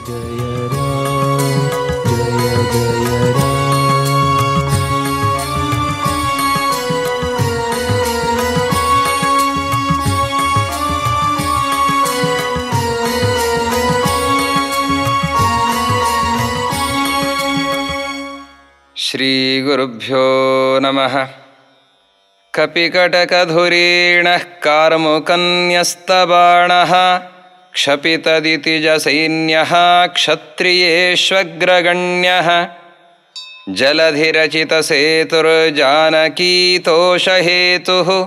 ಜಯ ರಾಮ ಜಯ ಜಯ ರಾಮ. ಶ್ರೀ ಗುರುಭ್ಯೋ ನಮಃ. ಕಪಿಕಟಕಧುರೀಣಃ ಕಾರ್ಮುಕನ್ಯಸ್ತಬಾಣಃ ಕ್ಷಪಿತದಿತಿಜಸೈನ್ಯಃ ಕ್ಷತ್ರಿಯೇಷ್ವಗ್ರಗಣ್ಯಃ ಜಲಧಿರಚಿತಸೇತುರ್ಜಾನಕೀತೋಷಹೇತುಃ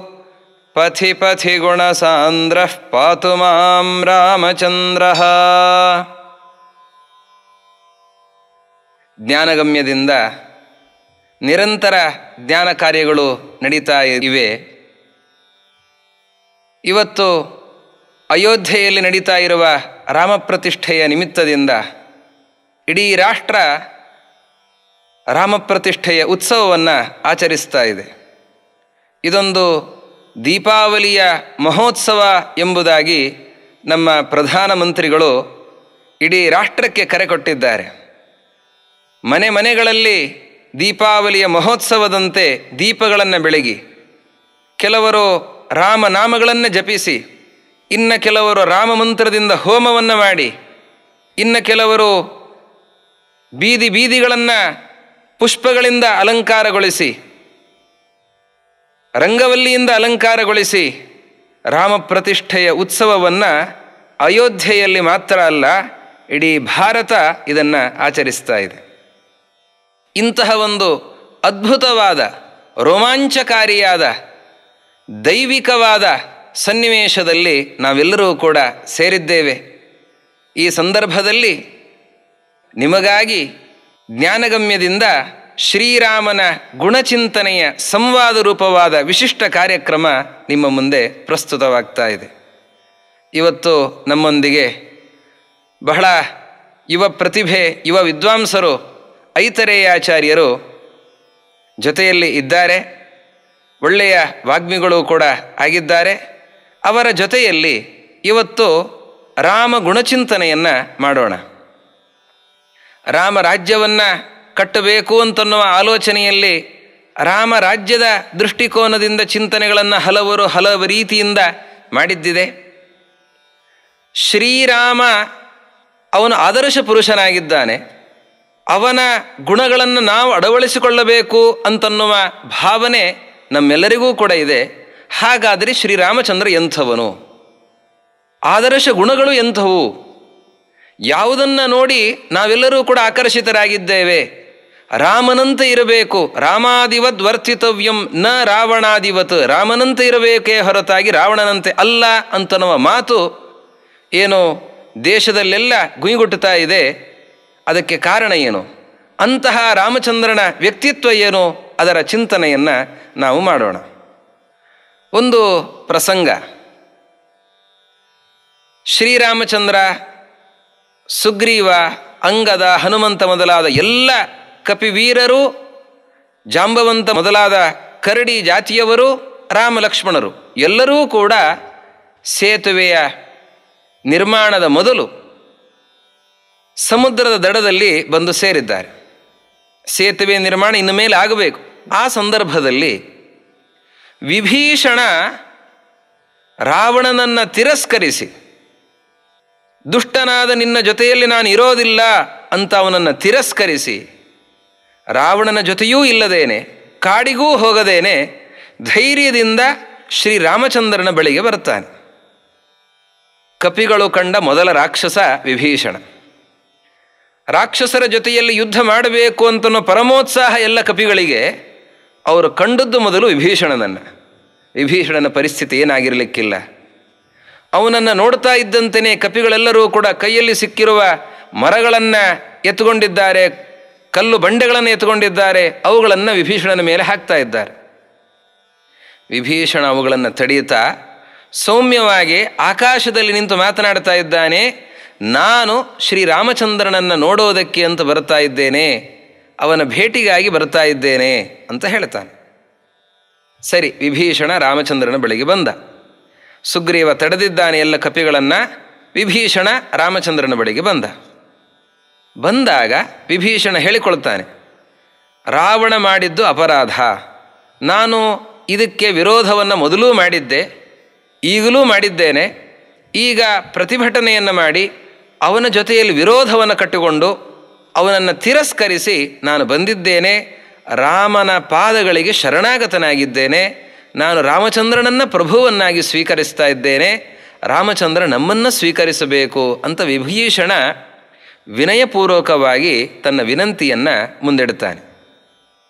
ಪಥಿ ಪಥಿ ಗುಣಸಾಂದ್ರಃ ಪಾತು ಮಾಂ ರಾಮಚಂದ್ರಃ. ಜ್ಞಾನಗಮ್ಯದಿಂದ ನಿರಂತರ ಜ್ಞಾನ ಕಾರ್ಯಗಳು ನಡೀತಾ ಇವೆ. ಇವತ್ತು ಅಯೋಧ್ಯೆಯಲ್ಲಿ ನಡೀತಾ ಇರುವ ರಾಮಪ್ರತಿಷ್ಠೆಯ ನಿಮಿತ್ತದಿಂದ ಇಡೀ ರಾಷ್ಟ್ರ ರಾಮಪ್ರತಿಷ್ಠೆಯ ಉತ್ಸವವನ್ನು ಆಚರಿಸ್ತಾ ಇದೆ. ಇದೊಂದು ದೀಪಾವಳಿಯ ಮಹೋತ್ಸವ ಎಂಬುದಾಗಿ ನಮ್ಮ ಪ್ರಧಾನಮಂತ್ರಿಗಳು ಇಡೀ ರಾಷ್ಟ್ರಕ್ಕೆ ಕರೆ ಕೊಟ್ಟಿದ್ದಾರೆ. ಮನೆ ಮನೆಗಳಲ್ಲಿ ದೀಪಾವಳಿಯ ಮಹೋತ್ಸವದಂತೆ ದೀಪಗಳನ್ನು ಬೆಳಗಿ, ಕೆಲವರು ರಾಮನಾಮಗಳನ್ನು ಜಪಿಸಿ, ಇನ್ನು ಕೆಲವರು ರಾಮ ಮಂತ್ರದಿಂದ ಹೋಮವನ್ನು ಮಾಡಿ, ಇನ್ನು ಕೆಲವರು ಬೀದಿ ಬೀದಿಗಳನ್ನು ಪುಷ್ಪಗಳಿಂದ ಅಲಂಕಾರಗೊಳಿಸಿ, ರಂಗವಲ್ಲಿಯಿಂದ ಅಲಂಕಾರಗೊಳಿಸಿ ರಾಮ ಪ್ರತಿಷ್ಠೆಯ ಉತ್ಸವವನ್ನು ಅಯೋಧ್ಯೆಯಲ್ಲಿ ಮಾತ್ರ ಅಲ್ಲ, ಇಡೀ ಭಾರತ ಇದನ್ನು ಆಚರಿಸ್ತಾ ಇದೆ. ಇಂತಹ ಒಂದು ಅದ್ಭುತವಾದ, ರೋಮಾಂಚಕಾರಿಯಾದ, ದೈವಿಕವಾದ ಸನ್ನಿವೇಶದಲ್ಲಿ ನಾವೆಲ್ಲರೂ ಕೂಡ ಸೇರಿದ್ದೇವೆ. ಈ ಸಂದರ್ಭದಲ್ಲಿ ನಿಮಗಾಗಿ ಜ್ಞಾನಗಮ್ಯದಿಂದ ಶ್ರೀರಾಮನ ಗುಣಚಿಂತನೆಯ ಸಂವಾದ ರೂಪವಾದ ವಿಶಿಷ್ಟ ಕಾರ್ಯಕ್ರಮ ನಿಮ್ಮ ಮುಂದೆ ಪ್ರಸ್ತುತವಾಗ್ತಾ ಇದೆ. ಇವತ್ತು ನಮ್ಮೊಂದಿಗೆ ಬಹಳ ಯುವ ಪ್ರತಿಭೆ, ಯುವ ವಿದ್ವಾಂಸರು, ಐತರೇಯಾಚಾರ್ಯರು ಜೊತೆಯಲ್ಲಿ ಇದ್ದಾರೆ. ಒಳ್ಳೆಯ ವಾಗ್ಮಿಗಳು ಕೂಡ ಆಗಿದ್ದಾರೆ. ಅವರ ಜೊತೆಯಲ್ಲಿ ಇವತ್ತು ರಾಮ ಗುಣಚಿಂತನೆಯನ್ನು ಮಾಡೋಣ. ರಾಮ ರಾಜ್ಯವನ್ನು ಕಟ್ಟಬೇಕು ಅಂತನ್ನುವ ಆಲೋಚನೆಯಲ್ಲಿ ರಾಮ ರಾಜ್ಯದ ದೃಷ್ಟಿಕೋನದಿಂದ ಚಿಂತನೆಗಳನ್ನು ಹಲವು ರೀತಿಯಿಂದ ಮಾಡಿದ್ದಿದೆ. ಶ್ರೀರಾಮ ಅವನು ಆದರ್ಶ ಪುರುಷನಾಗಿದ್ದಾನೆ. ಅವನ ಗುಣಗಳನ್ನು ನಾವು ಅಳವಡಿಸಿಕೊಳ್ಳಬೇಕು ಅಂತನ್ನುವ ಭಾವನೆ ನಮ್ಮೆಲ್ಲರಿಗೂ ಕೂಡ ಇದೆ. ಹಾಗಾದರೆ ಶ್ರೀರಾಮಚಂದ್ರ ಎಂಥವನು? ಆದರ್ಶ ಗುಣಗಳು ಎಂಥವು? ಯಾವುದನ್ನು ನೋಡಿ ನಾವೆಲ್ಲರೂ ಕೂಡ ಆಕರ್ಷಿತರಾಗಿದ್ದೇವೆ? ರಾಮನಂತೆ ಇರಬೇಕು, ರಾಮಾದಿವದ್ ವರ್ತಿತವ್ಯಂ ನ ರಾವಣಾದಿವತ್, ರಾಮನಂತೆ ಇರಬೇಕೇ ಹೊರತಾಗಿ ರಾವಣನಂತೆ ಅಲ್ಲ ಅಂತನ್ನುವ ಮಾತು ಏನು ದೇಶದಲ್ಲೆಲ್ಲ ಗುಯಿಗುಟ್ಟುತ್ತಾ ಇದೆ. ಅದಕ್ಕೆ ಕಾರಣ ಏನು? ಅಂತಹ ರಾಮಚಂದ್ರನ ವ್ಯಕ್ತಿತ್ವ ಏನು? ಅದರ ಚಿಂತನೆಯನ್ನು ನಾವು ಮಾಡೋಣ. ಒಂದು ಪ್ರಸಂಗ. ಶ್ರೀರಾಮಚಂದ್ರ, ಸುಗ್ರೀವ, ಅಂಗದ, ಹನುಮಂತ ಮೊದಲಾದ ಎಲ್ಲ ಕಪಿವೀರರು, ಜಾಂಬವಂತ ಮೊದಲಾದ ಕರಡಿ ಜಾತಿಯವರು, ರಾಮ ಲಕ್ಷ್ಮಣರು ಎಲ್ಲರೂ ಕೂಡ ಸೇತುವೆಯ ನಿರ್ಮಾಣದ ಮೊದಲು ಸಮುದ್ರದ ದಡದಲ್ಲಿ ಬಂದು ಸೇರಿದ್ದಾರೆ. ಸೇತುವೆ ನಿರ್ಮಾಣ ಇನ್ನು ಮೇಲೆ ಆಗಬೇಕು. ಆ ಸಂದರ್ಭದಲ್ಲಿ ವಿಭೀಷಣ ರಾವಣನನ್ನು ತಿರಸ್ಕರಿಸಿ, ದುಷ್ಟನಾದ ನಿನ್ನ ಜೊತೆಯಲ್ಲಿ ನಾನು ಇರೋದಿಲ್ಲ ಅಂತ ಅವನನ್ನು ತಿರಸ್ಕರಿಸಿ, ರಾವಣನ ಜೊತೆಯೂ ಇಲ್ಲದೇನೆ, ಕಾಡಿಗೂ ಹೋಗದೇನೆ ಧೈರ್ಯದಿಂದ ಶ್ರೀರಾಮಚಂದ್ರನ ಬಳಿಗೆ ಬರ್ತಾನೆ. ಕಪಿಗಳು ಕಂಡ ಮೊದಲ ರಾಕ್ಷಸ ವಿಭೀಷಣ. ರಾಕ್ಷಸರ ಜೊತೆಯಲ್ಲಿ ಯುದ್ಧ ಮಾಡಬೇಕು ಅಂತನೋ ಪರಮೋತ್ಸಾಹ ಎಲ್ಲ ಕಪಿಗಳಿಗೆ. ಅವರು ಕಂಡದ್ದು ಮೊದಲು ವಿಭೀಷಣನನ್ನು. ವಿಭೀಷಣನ ಪರಿಸ್ಥಿತಿ ಏನಾಗಿರಲಿಕ್ಕಿಲ್ಲ. ಅವನನ್ನು ನೋಡ್ತಾ ಇದ್ದಂತೆಯೇ ಕಪಿಗಳೆಲ್ಲರೂ ಕೂಡ ಕೈಯಲ್ಲಿ ಸಿಕ್ಕಿರುವ ಮರಗಳನ್ನು ಎತ್ತುಕೊಂಡಿದ್ದಾರೆ, ಕಲ್ಲು ಬಂಡೆಗಳನ್ನು ಎತ್ತುಕೊಂಡಿದ್ದಾರೆ. ಅವುಗಳನ್ನು ವಿಭೀಷಣನ ಮೇಲೆ ಹಾಕ್ತಾ ಇದ್ದಾರೆ. ವಿಭೀಷಣ ಅವುಗಳನ್ನು ತಡೆಯುತ್ತಾ ಸೌಮ್ಯವಾಗಿ ಆಕಾಶದಲ್ಲಿ ನಿಂತು ಮಾತನಾಡ್ತಾ ಇದ್ದಾನೆ. ನಾನು ಶ್ರೀರಾಮಚಂದ್ರನನ್ನು ನೋಡೋದಕ್ಕೆ ಅಂತ ಬರ್ತಾ ಇದ್ದೇನೆ, ಅವನ ಭೇಟಿಗಾಗಿ ಬರ್ತಾ ಇದ್ದೇನೆ ಅಂತ ಹೇಳ್ತಾನೆ. ಸರಿ, ವಿಭೀಷಣ ರಾಮಚಂದ್ರನ ಬಳಿಗೆ ಬಂದ. ಸುಗ್ರೀವ ತಡೆದಿದ್ದಾನೆ ಎಲ್ಲ ಕಪಿಗಳನ್ನು. ವಿಭೀಷಣ ರಾಮಚಂದ್ರನ ಬಳಿಗೆ ಬಂದ. ಬಂದಾಗ ವಿಭೀಷಣ ಹೇಳಿಕೊಳ್ತಾನೆ, ರಾವಣ ಮಾಡಿದ್ದು ಅಪರಾಧ, ನಾನು ಇದಕ್ಕೆ ವಿರೋಧವನ್ನು ಮೊದಲೂ ಮಾಡಿದ್ದೆ, ಈಗಲೂ ಮಾಡಿದ್ದೇನೆ. ಈಗ ಪ್ರತಿಭಟನೆಯನ್ನು ಮಾಡಿ ಅವನ ಜೊತೆಯಲ್ಲಿ ವಿರೋಧವನ್ನು ಕಟ್ಟಿಕೊಂಡು ಅವನನ್ನು ತಿರಸ್ಕರಿಸಿ ನಾನು ಬಂದಿದ್ದೇನೆ. ರಾಮನ ಪಾದಗಳಿಗೆ ಶರಣಾಗತನಾಗಿದ್ದೇನೆ. ನಾನು ರಾಮಚಂದ್ರನನ್ನು ಪ್ರಭುವನ್ನಾಗಿ ಸ್ವೀಕರಿಸ್ತಾ ಇದ್ದೇನೆ. ರಾಮಚಂದ್ರ ನಮ್ಮನ್ನು ಸ್ವೀಕರಿಸಬೇಕು ಅಂತ ವಿಭೀಷಣ ವಿನಯಪೂರ್ವಕವಾಗಿ ತನ್ನ ವಿನಂತಿಯನ್ನು ಮುಂದಿಡ್ತಾನೆ.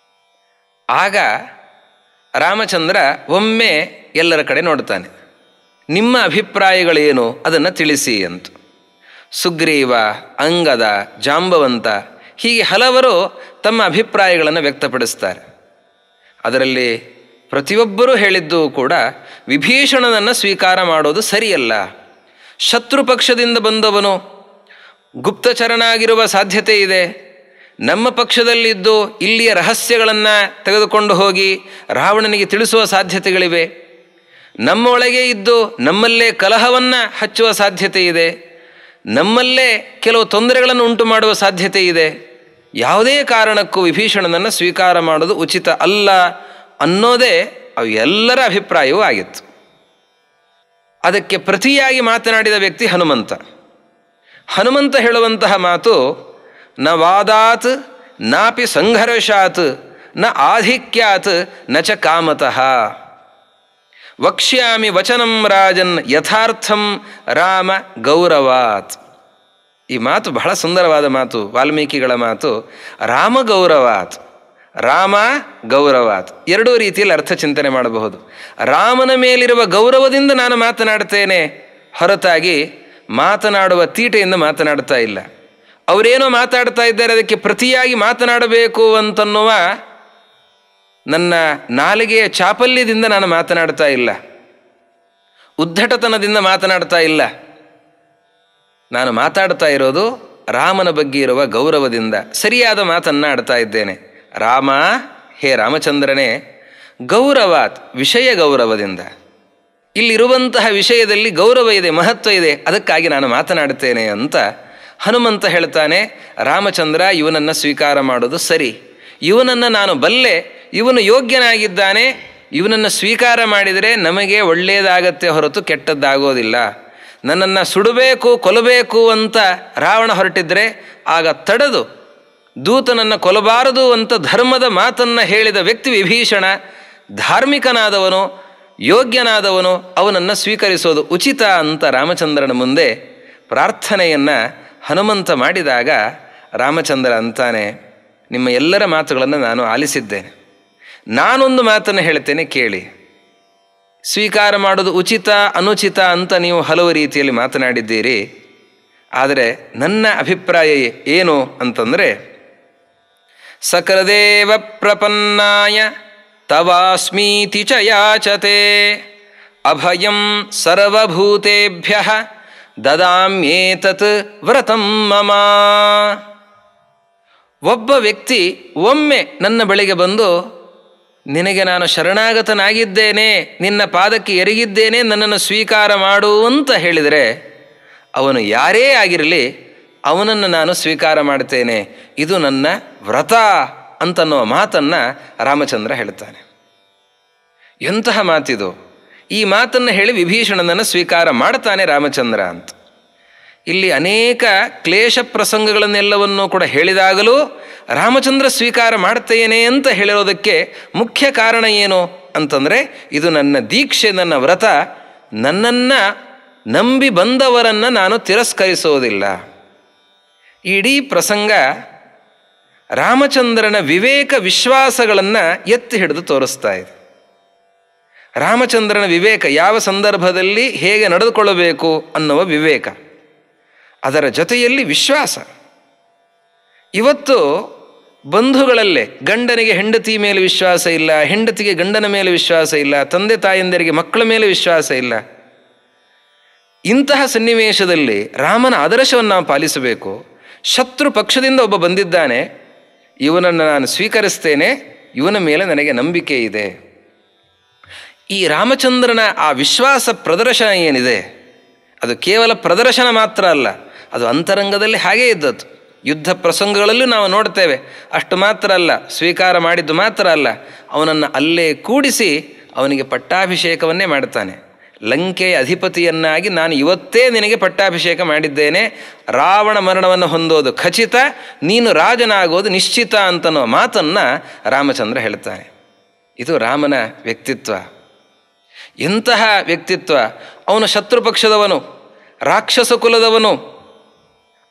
ಆಗ ರಾಮಚಂದ್ರ ಒಮ್ಮೆ ಎಲ್ಲರ ಕಡೆ ನೋಡ್ತಾನೆ. ನಿಮ್ಮ ಅಭಿಪ್ರಾಯಗಳೇನು ಅದನ್ನು ತಿಳಿಸಿ ಅಂತ. ಸುಗ್ರೀವ, ಅಂಗದ, ಜಾಂಬವಂತ ಹೀಗೆ ಹಲವರು ತಮ್ಮ ಅಭಿಪ್ರಾಯಗಳನ್ನು ವ್ಯಕ್ತಪಡಿಸ್ತಾರೆ. ಅದರಲ್ಲಿ ಪ್ರತಿಯೊಬ್ಬರೂ ಹೇಳಿದ್ದು ಕೂಡ ವಿಭೀಷಣನನ್ನು ಸ್ವೀಕಾರ ಮಾಡೋದು ಸರಿಯಲ್ಲ. ಶತ್ರು ಪಕ್ಷದಿಂದ ಬಂದವನು, ಗುಪ್ತಚರನಾಗಿರುವ ಸಾಧ್ಯತೆ ಇದೆ. ನಮ್ಮ ಪಕ್ಷದಲ್ಲಿದ್ದು ಇಲ್ಲಿಯ ರಹಸ್ಯಗಳನ್ನು ತೆಗೆದುಕೊಂಡು ಹೋಗಿ ರಾವಣನಿಗೆ ತಿಳಿಸುವ ಸಾಧ್ಯತೆಗಳಿವೆ. ನಮ್ಮೊಳಗೆ ಇದ್ದು ನಮ್ಮಲ್ಲೇ ಕಲಹವನ್ನು ಹಚ್ಚುವ ಸಾಧ್ಯತೆ ಇದೆ. ನಮ್ಮಲ್ಲೇ ಕೆಲವು ತೊಂದರೆಗಳನ್ನು ಉಂಟು ಮಾಡುವ ಸಾಧ್ಯತೆ ಇದೆ. ಯಾವುದೇ ಕಾರಣಕ್ಕೂ ವಿಭೀಷಣನನ್ನು ಸ್ವೀಕಾರ ಮಾಡೋದು ಉಚಿತ ಅಲ್ಲ ಅನ್ನೋದೇ ಅವು ಎಲ್ಲರ ಅಭಿಪ್ರಾಯವೂ ಆಗಿತ್ತು. ಅದಕ್ಕೆ ಪ್ರತಿಯಾಗಿ ಮಾತನಾಡಿದ ವ್ಯಕ್ತಿ ಹನುಮಂತ. ಹನುಮಂತ ಹೇಳುವಂತಹ ಮಾತು, ನ ವಾದಾತ್ ನಾಪಿ ಸಂಘರ್ಷಾತ್ ನ ಆಧಿಕ್ಯಾತ್ ನ ಚ ಕಾಮತಃ ವಕ್ಷ್ಯಾಮಿ ವಚನಂ ರಾಜನ್ ಯಥಾರ್ಥಂ ರಾಮ ಗೌರವಾತ್. ಈ ಮಾತು ಬಹಳ ಸುಂದರವಾದ ಮಾತು, ವಾಲ್ಮೀಕಿಗಳ ಮಾತು. ರಾಮ ಗೌರವಾತ್, ರಾಮ ಗೌರವಾತ್ ಎರಡೂ ರೀತಿಯಲ್ಲಿ ಅರ್ಥ ಚಿಂತನೆ ಮಾಡಬಹುದು. ರಾಮನ ಮೇಲಿರುವ ಗೌರವದಿಂದ ನಾನು ಮಾತನಾಡ್ತೇನೆ ಹೊರತಾಗಿ ಮಾತನಾಡುವ ತೀಟೆಯಿಂದ ಮಾತನಾಡ್ತಾ ಇಲ್ಲ. ಅವರೇನೋ ಮಾತಾಡ್ತಾ ಇದ್ದಾರೆ, ಅದಕ್ಕೆ ಪ್ರತಿಯಾಗಿ ಮಾತನಾಡಬೇಕು ಅಂತನ್ನುವ ನನ್ನ ನಾಲಿಗೆಯ ಚಾಪಲ್ಯದಿಂದ ನಾನು ಮಾತನಾಡ್ತಾ ಇಲ್ಲ, ಉದ್ಧಟತನದಿಂದ ಮಾತನಾಡ್ತಾ ಇಲ್ಲ. ನಾನು ಮಾತಾಡ್ತಾ ಇರೋದು ರಾಮನ ಬಗ್ಗೆ ಇರುವ ಗೌರವದಿಂದ ಸರಿಯಾದ ಮಾತನ್ನು ಆಡ್ತಾ ಇದ್ದೇನೆ. ರಾಮ, ಹೇ ರಾಮಚಂದ್ರನೇ, ಗೌರವಾತ್ ವಿಷಯ ಗೌರವದಿಂದ, ಇಲ್ಲಿರುವಂತಹ ವಿಷಯದಲ್ಲಿ ಗೌರವ ಇದೆ, ಮಹತ್ವ ಇದೆ, ಅದಕ್ಕಾಗಿ ನಾನು ಮಾತನಾಡ್ತೇನೆ ಅಂತ ಹನುಮಂತ ಹೇಳ್ತಾನೆ. ರಾಮಚಂದ್ರ ಇವನನ್ನು ಸ್ವೀಕಾರ ಮಾಡೋದು ಸರಿ, ಇವನನ್ನು ನಾನು ಬಲ್ಲೆ, ಇವನು ಯೋಗ್ಯನಾಗಿದ್ದಾನೆ, ಇವನನ್ನು ಸ್ವೀಕಾರ ಮಾಡಿದರೆ ನಮಗೆ ಒಳ್ಳೆಯದಾಗತ್ತೆ ಹೊರತು ಕೆಟ್ಟದ್ದಾಗೋದಿಲ್ಲ. ನನ್ನನ್ನು ಸುಡಬೇಕು, ಕೊಲ್ಲಬೇಕು ಅಂತ ರಾವಣ ಹೊರಟಿದ್ರೆ ಆಗ ತಡೆದು ದೂತನನ್ನು ಕೊಲ್ಲಬಾರದು ಅಂತ ಧರ್ಮದ ಮಾತನ್ನು ಹೇಳಿದ ವ್ಯಕ್ತಿ ವಿಭೀಷಣ. ಧಾರ್ಮಿಕನಾದವನು, ಯೋಗ್ಯನಾದವನು, ಅವನನ್ನು ಸ್ವೀಕರಿಸೋದು ಉಚಿತ ಅಂತ ರಾಮಚಂದ್ರನ ಮುಂದೆ ಪ್ರಾರ್ಥನೆಯನ್ನು ಹನುಮಂತ ಮಾಡಿದಾಗ ರಾಮಚಂದ್ರ ಅಂತಾನೆ, ನಿಮ್ಮ ಎಲ್ಲರ ಮಾತುಗಳನ್ನು ನಾನು ಆಲಿಸಿದ್ದೇನೆ, ನಾನೊಂದು ಮಾತನ್ನು ಹೇಳ್ತೇನೆ ಕೇಳಿ. ಸ್ವೀಕಾರ ಮಾಡೋದು ಉಚಿತ ಅನುಚಿತ ಅಂತ ನೀವು ಹಲವು ರೀತಿಯಲ್ಲಿ ಮಾತನಾಡಿದ್ದೀರಿ. ಆದರೆ ನನ್ನ ಅಭಿಪ್ರಾಯ ಏನು ಅಂತಂದರೆ, ಸಕಲದೇವ ಪ್ರಪನ್ನಾಯ ತವಾಸ್ಮೀತಿ ಚ ಯಾಚತೆ ಅಭಯಂ ಸರ್ವಭೂತೇಭ್ಯಃ ದದಾಮ್ಯೇತತ್ ವ್ರತಂ ಮಮ. ಒಬ್ಬ ವ್ಯಕ್ತಿ ಒಮ್ಮೆ ನನ್ನ ಬಳಿಗೆ ಬಂದು, ನಿನಗೆ ನಾನು ಶರಣಾಗತನಾಗಿದ್ದೇನೆ, ನಿನ್ನ ಪಾದಕ್ಕೆ ಎರಗಿದ್ದೇನೆ, ನನ್ನನ್ನು ಸ್ವೀಕಾರ ಮಾಡು ಅಂತ ಹೇಳಿದರೆ, ಅವನು ಯಾರೇ ಆಗಿರಲಿ ಅವನನ್ನು ನಾನು ಸ್ವೀಕಾರ ಮಾಡ್ತೇನೆ, ಇದು ನನ್ನ ವ್ರತ ಅಂತನ್ನುವ ಮಾತನ್ನು ರಾಮಚಂದ್ರ ಹೇಳ್ತಾನೆ. ಎಂತಹ ಮಾತಿದು! ಈ ಮಾತನ್ನು ಹೇಳಿ ವಿಭೀಷಣನನ್ನು ಸ್ವೀಕಾರ ಮಾಡ್ತಾನೆ ರಾಮಚಂದ್ರ ಅಂತ. ಇಲ್ಲಿ ಅನೇಕ ಕ್ಲೇಶ ಪ್ರಸಂಗಗಳನ್ನೆಲ್ಲವನ್ನೂ ಕೂಡ ಹೇಳಿದಾಗಲೂ ರಾಮಚಂದ್ರ ಸ್ವೀಕಾರ ಮಾಡ್ತೇನೆ ಅಂತ ಹೇಳಿರೋದಕ್ಕೆ ಮುಖ್ಯ ಕಾರಣ ಏನು ಅಂತಂದರೆ, ಇದು ನನ್ನ ದೀಕ್ಷೆ, ನನ್ನ ವ್ರತ, ನನ್ನನ್ನು ನಂಬಿ ಬಂದವರನ್ನು ನಾನು ತಿರಸ್ಕರಿಸೋದಿಲ್ಲ. ಇಡೀ ಪ್ರಸಂಗ ರಾಮಚಂದ್ರನ ವಿವೇಕ ವಿಶ್ವಾಸಗಳನ್ನು ಎತ್ತಿ ಹಿಡಿದು ತೋರಿಸ್ತಾ ಇದೆ. ರಾಮಚಂದ್ರನ ವಿವೇಕ, ಯಾವ ಸಂದರ್ಭದಲ್ಲಿ ಹೇಗೆ ನಡೆದುಕೊಳ್ಳಬೇಕು ಅನ್ನುವ ವಿವೇಕ, ಅದರ ಜೊತೆಯಲ್ಲಿ ವಿಶ್ವಾಸ. ಇವತ್ತು ಬಂಧುಗಳಲ್ಲೇ ಗಂಡನಿಗೆ ಹೆಂಡತಿ ಮೇಲೆ ವಿಶ್ವಾಸ ಇಲ್ಲ, ಹೆಂಡತಿಗೆ ಗಂಡನ ಮೇಲೆ ವಿಶ್ವಾಸ ಇಲ್ಲ, ತಂದೆ ತಾಯಂದಿರಿಗೆ ಮಕ್ಕಳ ಮೇಲೆ ವಿಶ್ವಾಸ ಇಲ್ಲ. ಇಂತಹ ಸನ್ನಿವೇಶದಲ್ಲಿ ರಾಮನ ಆದರ್ಶವನ್ನು ನಾವು ಪಾಲಿಸಬೇಕು. ಶತ್ರು ಪಕ್ಷದಿಂದ ಒಬ್ಬ ಬಂದಿದ್ದಾನೆ, ಇವನನ್ನು ನಾನು ಸ್ವೀಕರಿಸ್ತೇನೆ, ಇವನ ಮೇಲೆ ನನಗೆ ನಂಬಿಕೆ ಇದೆ. ಈ ರಾಮಚಂದ್ರನ ಆ ವಿಶ್ವಾಸ ಪ್ರದರ್ಶನ ಏನಿದೆ, ಅದು ಕೇವಲ ಪ್ರದರ್ಶನ ಮಾತ್ರ ಅಲ್ಲ, ಅದು ಅಂತರಂಗದಲ್ಲಿ ಹಾಗೇ ಇದ್ದದ್ದು. ಯುದ್ಧ ಪ್ರಸಂಗಗಳಲ್ಲೂ ನಾವು ನೋಡ್ತೇವೆ. ಅಷ್ಟು ಮಾತ್ರ ಅಲ್ಲ, ಸ್ವೀಕಾರ ಮಾಡಿದ್ದು ಮಾತ್ರ ಅಲ್ಲ, ಅವನನ್ನು ಅಲ್ಲೇ ಕೂಡಿಸಿ ಅವನಿಗೆ ಪಟ್ಟಾಭಿಷೇಕವನ್ನೇ ಮಾಡ್ತಾನೆ. ಲಂಕೆಯ ಅಧಿಪತಿಯನ್ನಾಗಿ ನಾನು ಇವತ್ತೇ ನಿನಗೆ ಪಟ್ಟಾಭಿಷೇಕ ಮಾಡಿದ್ದೇನೆ, ರಾವಣ ಮರಣವನ್ನು ಹೊಂದೋದು ಖಚಿತ, ನೀನು ರಾಜನಾಗೋದು ನಿಶ್ಚಿತ ಅಂತನೋ ಮಾತನ್ನು ರಾಮಚಂದ್ರ ಹೇಳ್ತಾನೆ. ಇದು ರಾಮನ ವ್ಯಕ್ತಿತ್ವ. ಎಂತಹ ವ್ಯಕ್ತಿತ್ವ! ಅವನು ಶತ್ರು ಪಕ್ಷದವನು, ರಾಕ್ಷಸ ಕುಲದವನು.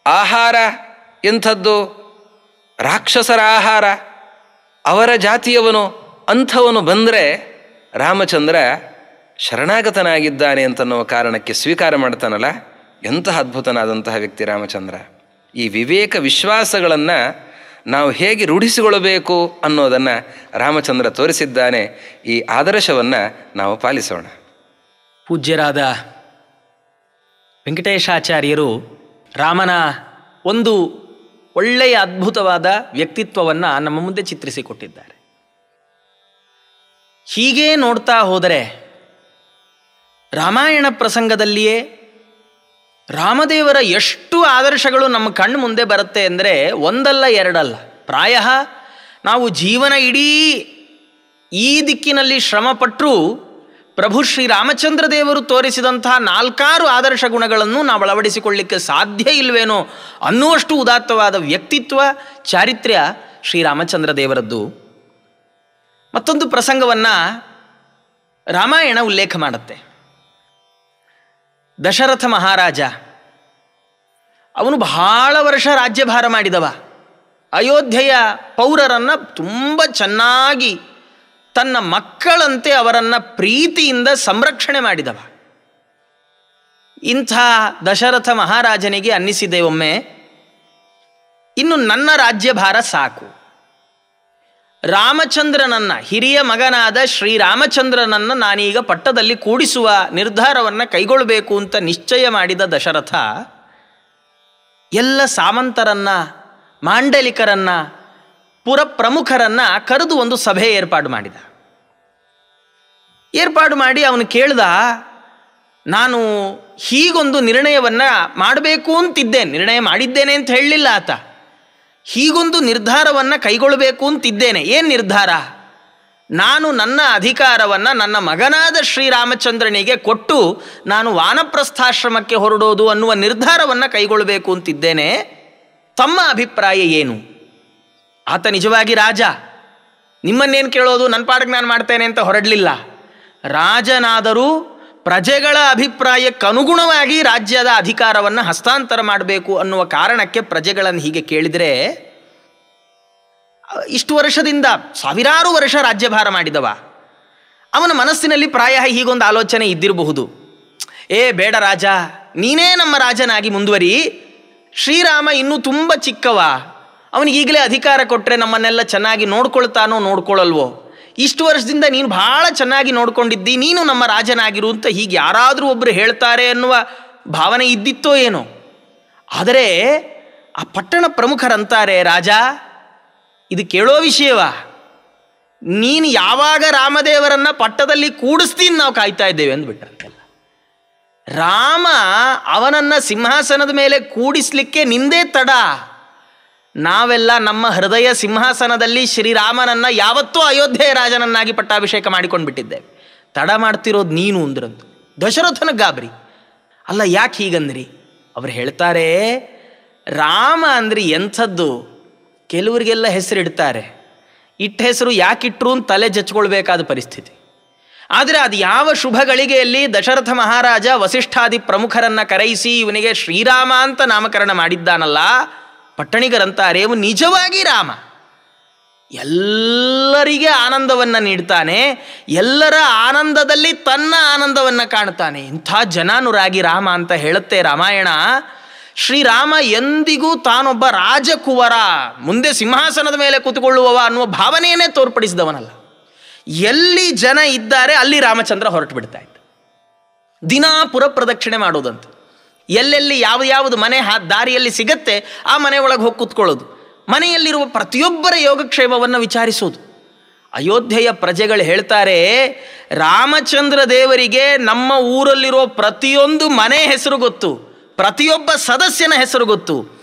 ಆಹಾರ ಎಂಥದ್ದು? ರಾಕ್ಷಸರ ಆಹಾರ, ಅವರ ಜಾತಿಯವನು. ಅಂಥವನು ಬಂದರೆ ರಾಮಚಂದ್ರ ಶರಣಾಗತನಾಗಿದ್ದಾನೆ ಅಂತನ್ನುವ ಕಾರಣಕ್ಕೆ ಸ್ವೀಕಾರ ಮಾಡ್ತಾನಲ್ಲ, ಎಂತಹ ಅದ್ಭುತನಾದಂತಹ ವ್ಯಕ್ತಿ ರಾಮಚಂದ್ರ. ಈ ವಿವೇಕ ವಿಶ್ವಾಸಗಳನ್ನು ನಾವು ಹೇಗೆ ರೂಢಿಸಿಕೊಳ್ಳಬೇಕು ಅನ್ನೋದನ್ನು ರಾಮಚಂದ್ರ ತೋರಿಸಿದ್ದಾನೆ. ಈ ಆದರ್ಶವನ್ನು ನಾವು ಪಾಲಿಸೋಣ. ಪೂಜ್ಯರಾದ ವೆಂಕಟೇಶಾಚಾರ್ಯರು ರಾಮನ ಒಂದು ಒಳ್ಳೆಯ ಅದ್ಭುತವಾದ ವ್ಯಕ್ತಿತ್ವವನ್ನು ನಮ್ಮ ಮುಂದೆ ಚಿತ್ರಿಸಿಕೊಟ್ಟಿದ್ದಾರೆ. ಹೀಗೇ ನೋಡ್ತಾ ಹೋದರೆ ರಾಮಾಯಣ ಪ್ರಸಂಗದಲ್ಲಿಯೇ ರಾಮದೇವರ ಎಷ್ಟು ಆದರ್ಶಗಳು ನಮ್ಮ ಕಣ್ಣು ಮುಂದೆ ಬರುತ್ತೆ ಅಂದರೆ ಒಂದಲ್ಲ ಎರಡಲ್ಲ. ಪ್ರಾಯ ನಾವು ಜೀವನ ಇಡೀ ಈ ದಿಕ್ಕಿನಲ್ಲಿ ಶ್ರಮಪಟ್ಟರೂ ಪ್ರಭು ಶ್ರೀರಾಮಚಂದ್ರ ದೇವರು ತೋರಿಸಿದಂತಹ 4 ಆದರ್ಶ ಗುಣಗಳನ್ನು ನಾವು ಅಳವಡಿಸಿಕೊಳ್ಳಿಕ್ಕೆ ಸಾಧ್ಯ ಇಲ್ವೇನೋ ಅನ್ನುವಷ್ಟು ಉದಾತ್ತವಾದ ವ್ಯಕ್ತಿತ್ವ, ಚಾರಿತ್ರ್ಯ ಶ್ರೀರಾಮಚಂದ್ರ ದೇವರದ್ದು. ಮತ್ತೊಂದು ಪ್ರಸಂಗವನ್ನು ರಾಮಾಯಣ ಉಲ್ಲೇಖ ಮಾಡುತ್ತೆ. ದಶರಥ ಮಹಾರಾಜ, ಅವನು ಬಹಳ ವರ್ಷ ರಾಜ್ಯಭಾರ ಮಾಡಿದವ. ಅಯೋಧ್ಯೆಯ ಪೌರರನ್ನು ತುಂಬ ಚೆನ್ನಾಗಿ ತನ್ನ ಮಕ್ಕಳಂತೆ ಅವರನ್ನು ಪ್ರೀತಿಯಿಂದ ಸಂರಕ್ಷಣೆ ಮಾಡಿದವ. ಇಂಥ ದಶರಥ ಮಹಾರಾಜನಿಗೆ ಅನ್ನಿಸಿದೆ ಒಮ್ಮೆ, ಇನ್ನು ನನ್ನ ರಾಜ್ಯಭಾರ ಸಾಕು, ರಾಮಚಂದ್ರನನ್ನು, ಹಿರಿಯ ಮಗನಾದ ಶ್ರೀರಾಮಚಂದ್ರನನ್ನು ನಾನೀಗ ಪಟ್ಟದಲ್ಲಿ ಕೂಡಿಸುವ ನಿರ್ಧಾರವನ್ನು ಕೈಗೊಳ್ಳಬೇಕು ಅಂತ ನಿಶ್ಚಯ ಮಾಡಿದ ದಶರಥ ಎಲ್ಲ ಸಾಮಂತರನ್ನು, ಮಾಂಡಲಿಕರನ್ನು, ಪುರ ಪ್ರಮುಖರನ್ನು ಕರೆದು ಒಂದು ಸಭೆ ಏರ್ಪಾಡು ಮಾಡಿ ಅವನು ಕೇಳ್ದ, ನಾನು ಹೀಗೊಂದು ನಿರ್ಣಯವನ್ನು ಮಾಡಬೇಕು ಅಂತಿದ್ದೇನೆ. ನಿರ್ಣಯ ಮಾಡಿದ್ದೇನೆ ಅಂತ ಹೇಳಲಿಲ್ಲ ಆತ, ಹೀಗೊಂದು ನಿರ್ಧಾರವನ್ನು ಕೈಗೊಳ್ಳಬೇಕು ಅಂತಿದ್ದೇನೆ. ಏನು ನಿರ್ಧಾರ? ನಾನು ನನ್ನ ಅಧಿಕಾರವನ್ನು ನನ್ನ ಮಗನಾದ ಶ್ರೀರಾಮಚಂದ್ರನಿಗೆ ಕೊಟ್ಟು ನಾನು ವಾನಪ್ರಸ್ಥಾಶ್ರಮಕ್ಕೆ ಹೊರಡೋದು ಅನ್ನುವ ನಿರ್ಧಾರವನ್ನು ಕೈಗೊಳ್ಳಬೇಕು ಅಂತಿದ್ದೇನೆ. ತಮ್ಮ ಅಭಿಪ್ರಾಯ ಏನು? ಆತ ನಿಜವಾಗಿ ರಾಜ, ನಿಮ್ಮನ್ನೇನು ಕೇಳೋದು, ನನ್ನ ಪಾಡಿಗೆ ನಾನು ಮಾಡ್ತೇನೆ ಅಂತ ಹೊರಡಲಿಲ್ಲ. ರಾಜನಾದರೂ ಪ್ರಜೆಗಳ ಅಭಿಪ್ರಾಯಕ್ಕನುಗುಣವಾಗಿ ರಾಜ್ಯದ ಅಧಿಕಾರವನ್ನು ಹಸ್ತಾಂತರ ಮಾಡಬೇಕು ಅನ್ನುವ ಕಾರಣಕ್ಕೆ ಪ್ರಜೆಗಳನ್ನು ಹೀಗೆ ಕೇಳಿದರೆ, ಇಷ್ಟು ವರ್ಷದಿಂದ ಸಾವಿರಾರು ವರ್ಷ ರಾಜ್ಯಭಾರ ಮಾಡಿದವ, ಅವನ ಮನಸ್ಸಿನಲ್ಲಿ ಪ್ರಾಯ ಹೀಗೊಂದು ಆಲೋಚನೆ ಇದ್ದಿರಬಹುದು. ಬೇಡ ರಾಜ, ನೀನೇ ನಮ್ಮ ರಾಜನಾಗಿ ಮುಂದುವರಿ, ಶ್ರೀರಾಮ ಇನ್ನೂ ತುಂಬ ಚಿಕ್ಕವ, ಅವನಿಗೀಗಲೇ ಅಧಿಕಾರ ಕೊಟ್ಟರೆ ನಮ್ಮನ್ನೆಲ್ಲ ಚೆನ್ನಾಗಿ ನೋಡ್ಕೊಳ್ತಾನೋ ನೋಡ್ಕೊಳ್ಳಲ್ವೋ, ಇಷ್ಟು ವರ್ಷದಿಂದ ನೀನು ಭಾಳ ಚೆನ್ನಾಗಿ ನೋಡ್ಕೊಂಡಿದ್ದಿ, ನೀನು ನಮ್ಮ ರಾಜನಾಗಿರು ಅಂತ ಹೀಗೆ ಯಾರಾದರೂ ಒಬ್ಬರು ಹೇಳ್ತಾರೆ ಅನ್ನುವ ಭಾವನೆ ಇದ್ದಿತ್ತೋ ಏನೋ. ಆದರೆ ಆ ಪಟ್ಟಣ ಪ್ರಮುಖರಂತಾರೆ, ರಾಜ ಇದು ಕೇಳೋ ವಿಷಯವಾ, ನೀನು ಯಾವಾಗ ರಾಮದೇವರನ್ನು ಪಟ್ಟದಲ್ಲಿ ಕೂಡಿಸ್ತೀನಿ ನಾವು ಕಾಯ್ತಾ ಇದ್ದೇವೆ ಅಂದ್ಬಿಟ್ರಂತೆಲ್ಲ. ರಾಮ ಅವನನ್ನು ಸಿಂಹಾಸನದ ಮೇಲೆ ಕೂಡಿಸ್ಲಿಕ್ಕೆ ನಿಂದೇ ತಡ, ನಾವೆಲ್ಲ ನಮ್ಮ ಹೃದಯ ಸಿಂಹಾಸನದಲ್ಲಿ ಶ್ರೀರಾಮನನ್ನು ಯಾವತ್ತೂ ಅಯೋಧ್ಯೆಯ ರಾಜನನ್ನಾಗಿ ಪಟ್ಟಾಭಿಷೇಕ ಮಾಡಿಕೊಂಡು ಬಿಟ್ಟಿದ್ದೇವೆ, ತಡ ಮಾಡ್ತಿರೋದು ನೀನು ಅಂದ್ರಂತ. ದಶರಥನ ಗಾಬರಿ, ಅಲ್ಲ ಯಾಕೆ ಹೀಗಂದ್ರಿ? ಅವ್ರು ಹೇಳ್ತಾರೆ, ರಾಮ ಅಂದರೆ ಎಂಥದ್ದು, ಕೆಲವರಿಗೆಲ್ಲ ಹೆಸರಿಡ್ತಾರೆ, ಇಟ್ಟ ಹೆಸರು ಯಾಕಿಟ್ರು ಅಂತ ತಲೆ ಜಚ್ಕೊಳ್ಬೇಕಾದ ಪರಿಸ್ಥಿತಿ. ಆದರೆ ಅದು ಯಾವ ಶುಭ ಗಳಿಗೆಯಲ್ಲಿ ದಶರಥ ಮಹಾರಾಜ ವಸಿಷ್ಠಾದಿ ಪ್ರಮುಖರನ್ನು ಕರೆಯಿಸಿ ಇವನಿಗೆ ಶ್ರೀರಾಮ ಅಂತ ನಾಮಕರಣ ಮಾಡಿದ್ದಾನಲ್ಲ, ಪಟ್ಟಣಿಗರಂತಾರೆ ಇವನು ನಿಜವಾಗಿ ರಾಮ, ಎಲ್ಲರಿಗೆ ಆನಂದವನ್ನು ನೀಡ್ತಾನೆ, ಎಲ್ಲರ ಆನಂದದಲ್ಲಿ ತನ್ನ ಆನಂದವನ್ನು ಕಾಣ್ತಾನೆ. ಇಂಥ ಜನಾನುರಾಗಿ ರಾಮ ಅಂತ ಹೇಳುತ್ತೆ ರಾಮಾಯಣ. ಶ್ರೀರಾಮ ಎಂದಿಗೂ ತಾನೊಬ್ಬ ರಾಜಕುವರ, ಮುಂದೆ ಸಿಂಹಾಸನದ ಮೇಲೆ ಕೂತುಕೊಳ್ಳುವವ ಅನ್ನುವ ಭಾವನೆಯನ್ನೇ ತೋರ್ಪಡಿಸಿದವನಲ್ಲ. ಎಲ್ಲಿ ಜನ ಇದ್ದಾರೆ ಅಲ್ಲಿ ರಾಮಚಂದ್ರ ಹೊರಟು ಬಿಡ್ತಾ ಇದ್ದ. ದಿನಾ ಪುರ ಪ್ರದಕ್ಷಿಣೆ ಮಾಡೋದಂತ, ಎಲ್ಲೆಲ್ಲಿ ಯಾವುದು ಮನೆ ದಾರಿಯಲ್ಲಿ ಸಿಗತ್ತೆ ಆ ಮನೆ ಒಳಗೆ ಹೋಗಿ ಕೂತ್ಕೊಳ್ಳೋದು, ಮನೆಯಲ್ಲಿರುವ ಪ್ರತಿಯೊಬ್ಬರ ಯೋಗಕ್ಷೇಮವನ್ನು ವಿಚಾರಿಸೋದು. ಅಯೋಧ್ಯೆಯ ಪ್ರಜೆಗಳು ಹೇಳ್ತಾರೆ, ರಾಮಚಂದ್ರ ದೇವರಿಗೆ ನಮ್ಮ ಊರಲ್ಲಿರೋ ಪ್ರತಿಯೊಂದು ಮನೆ ಹೆಸರು ಗೊತ್ತು, ಪ್ರತಿಯೊಬ್ಬ ಸದಸ್ಯನ ಹೆಸರು ಗೊತ್ತು.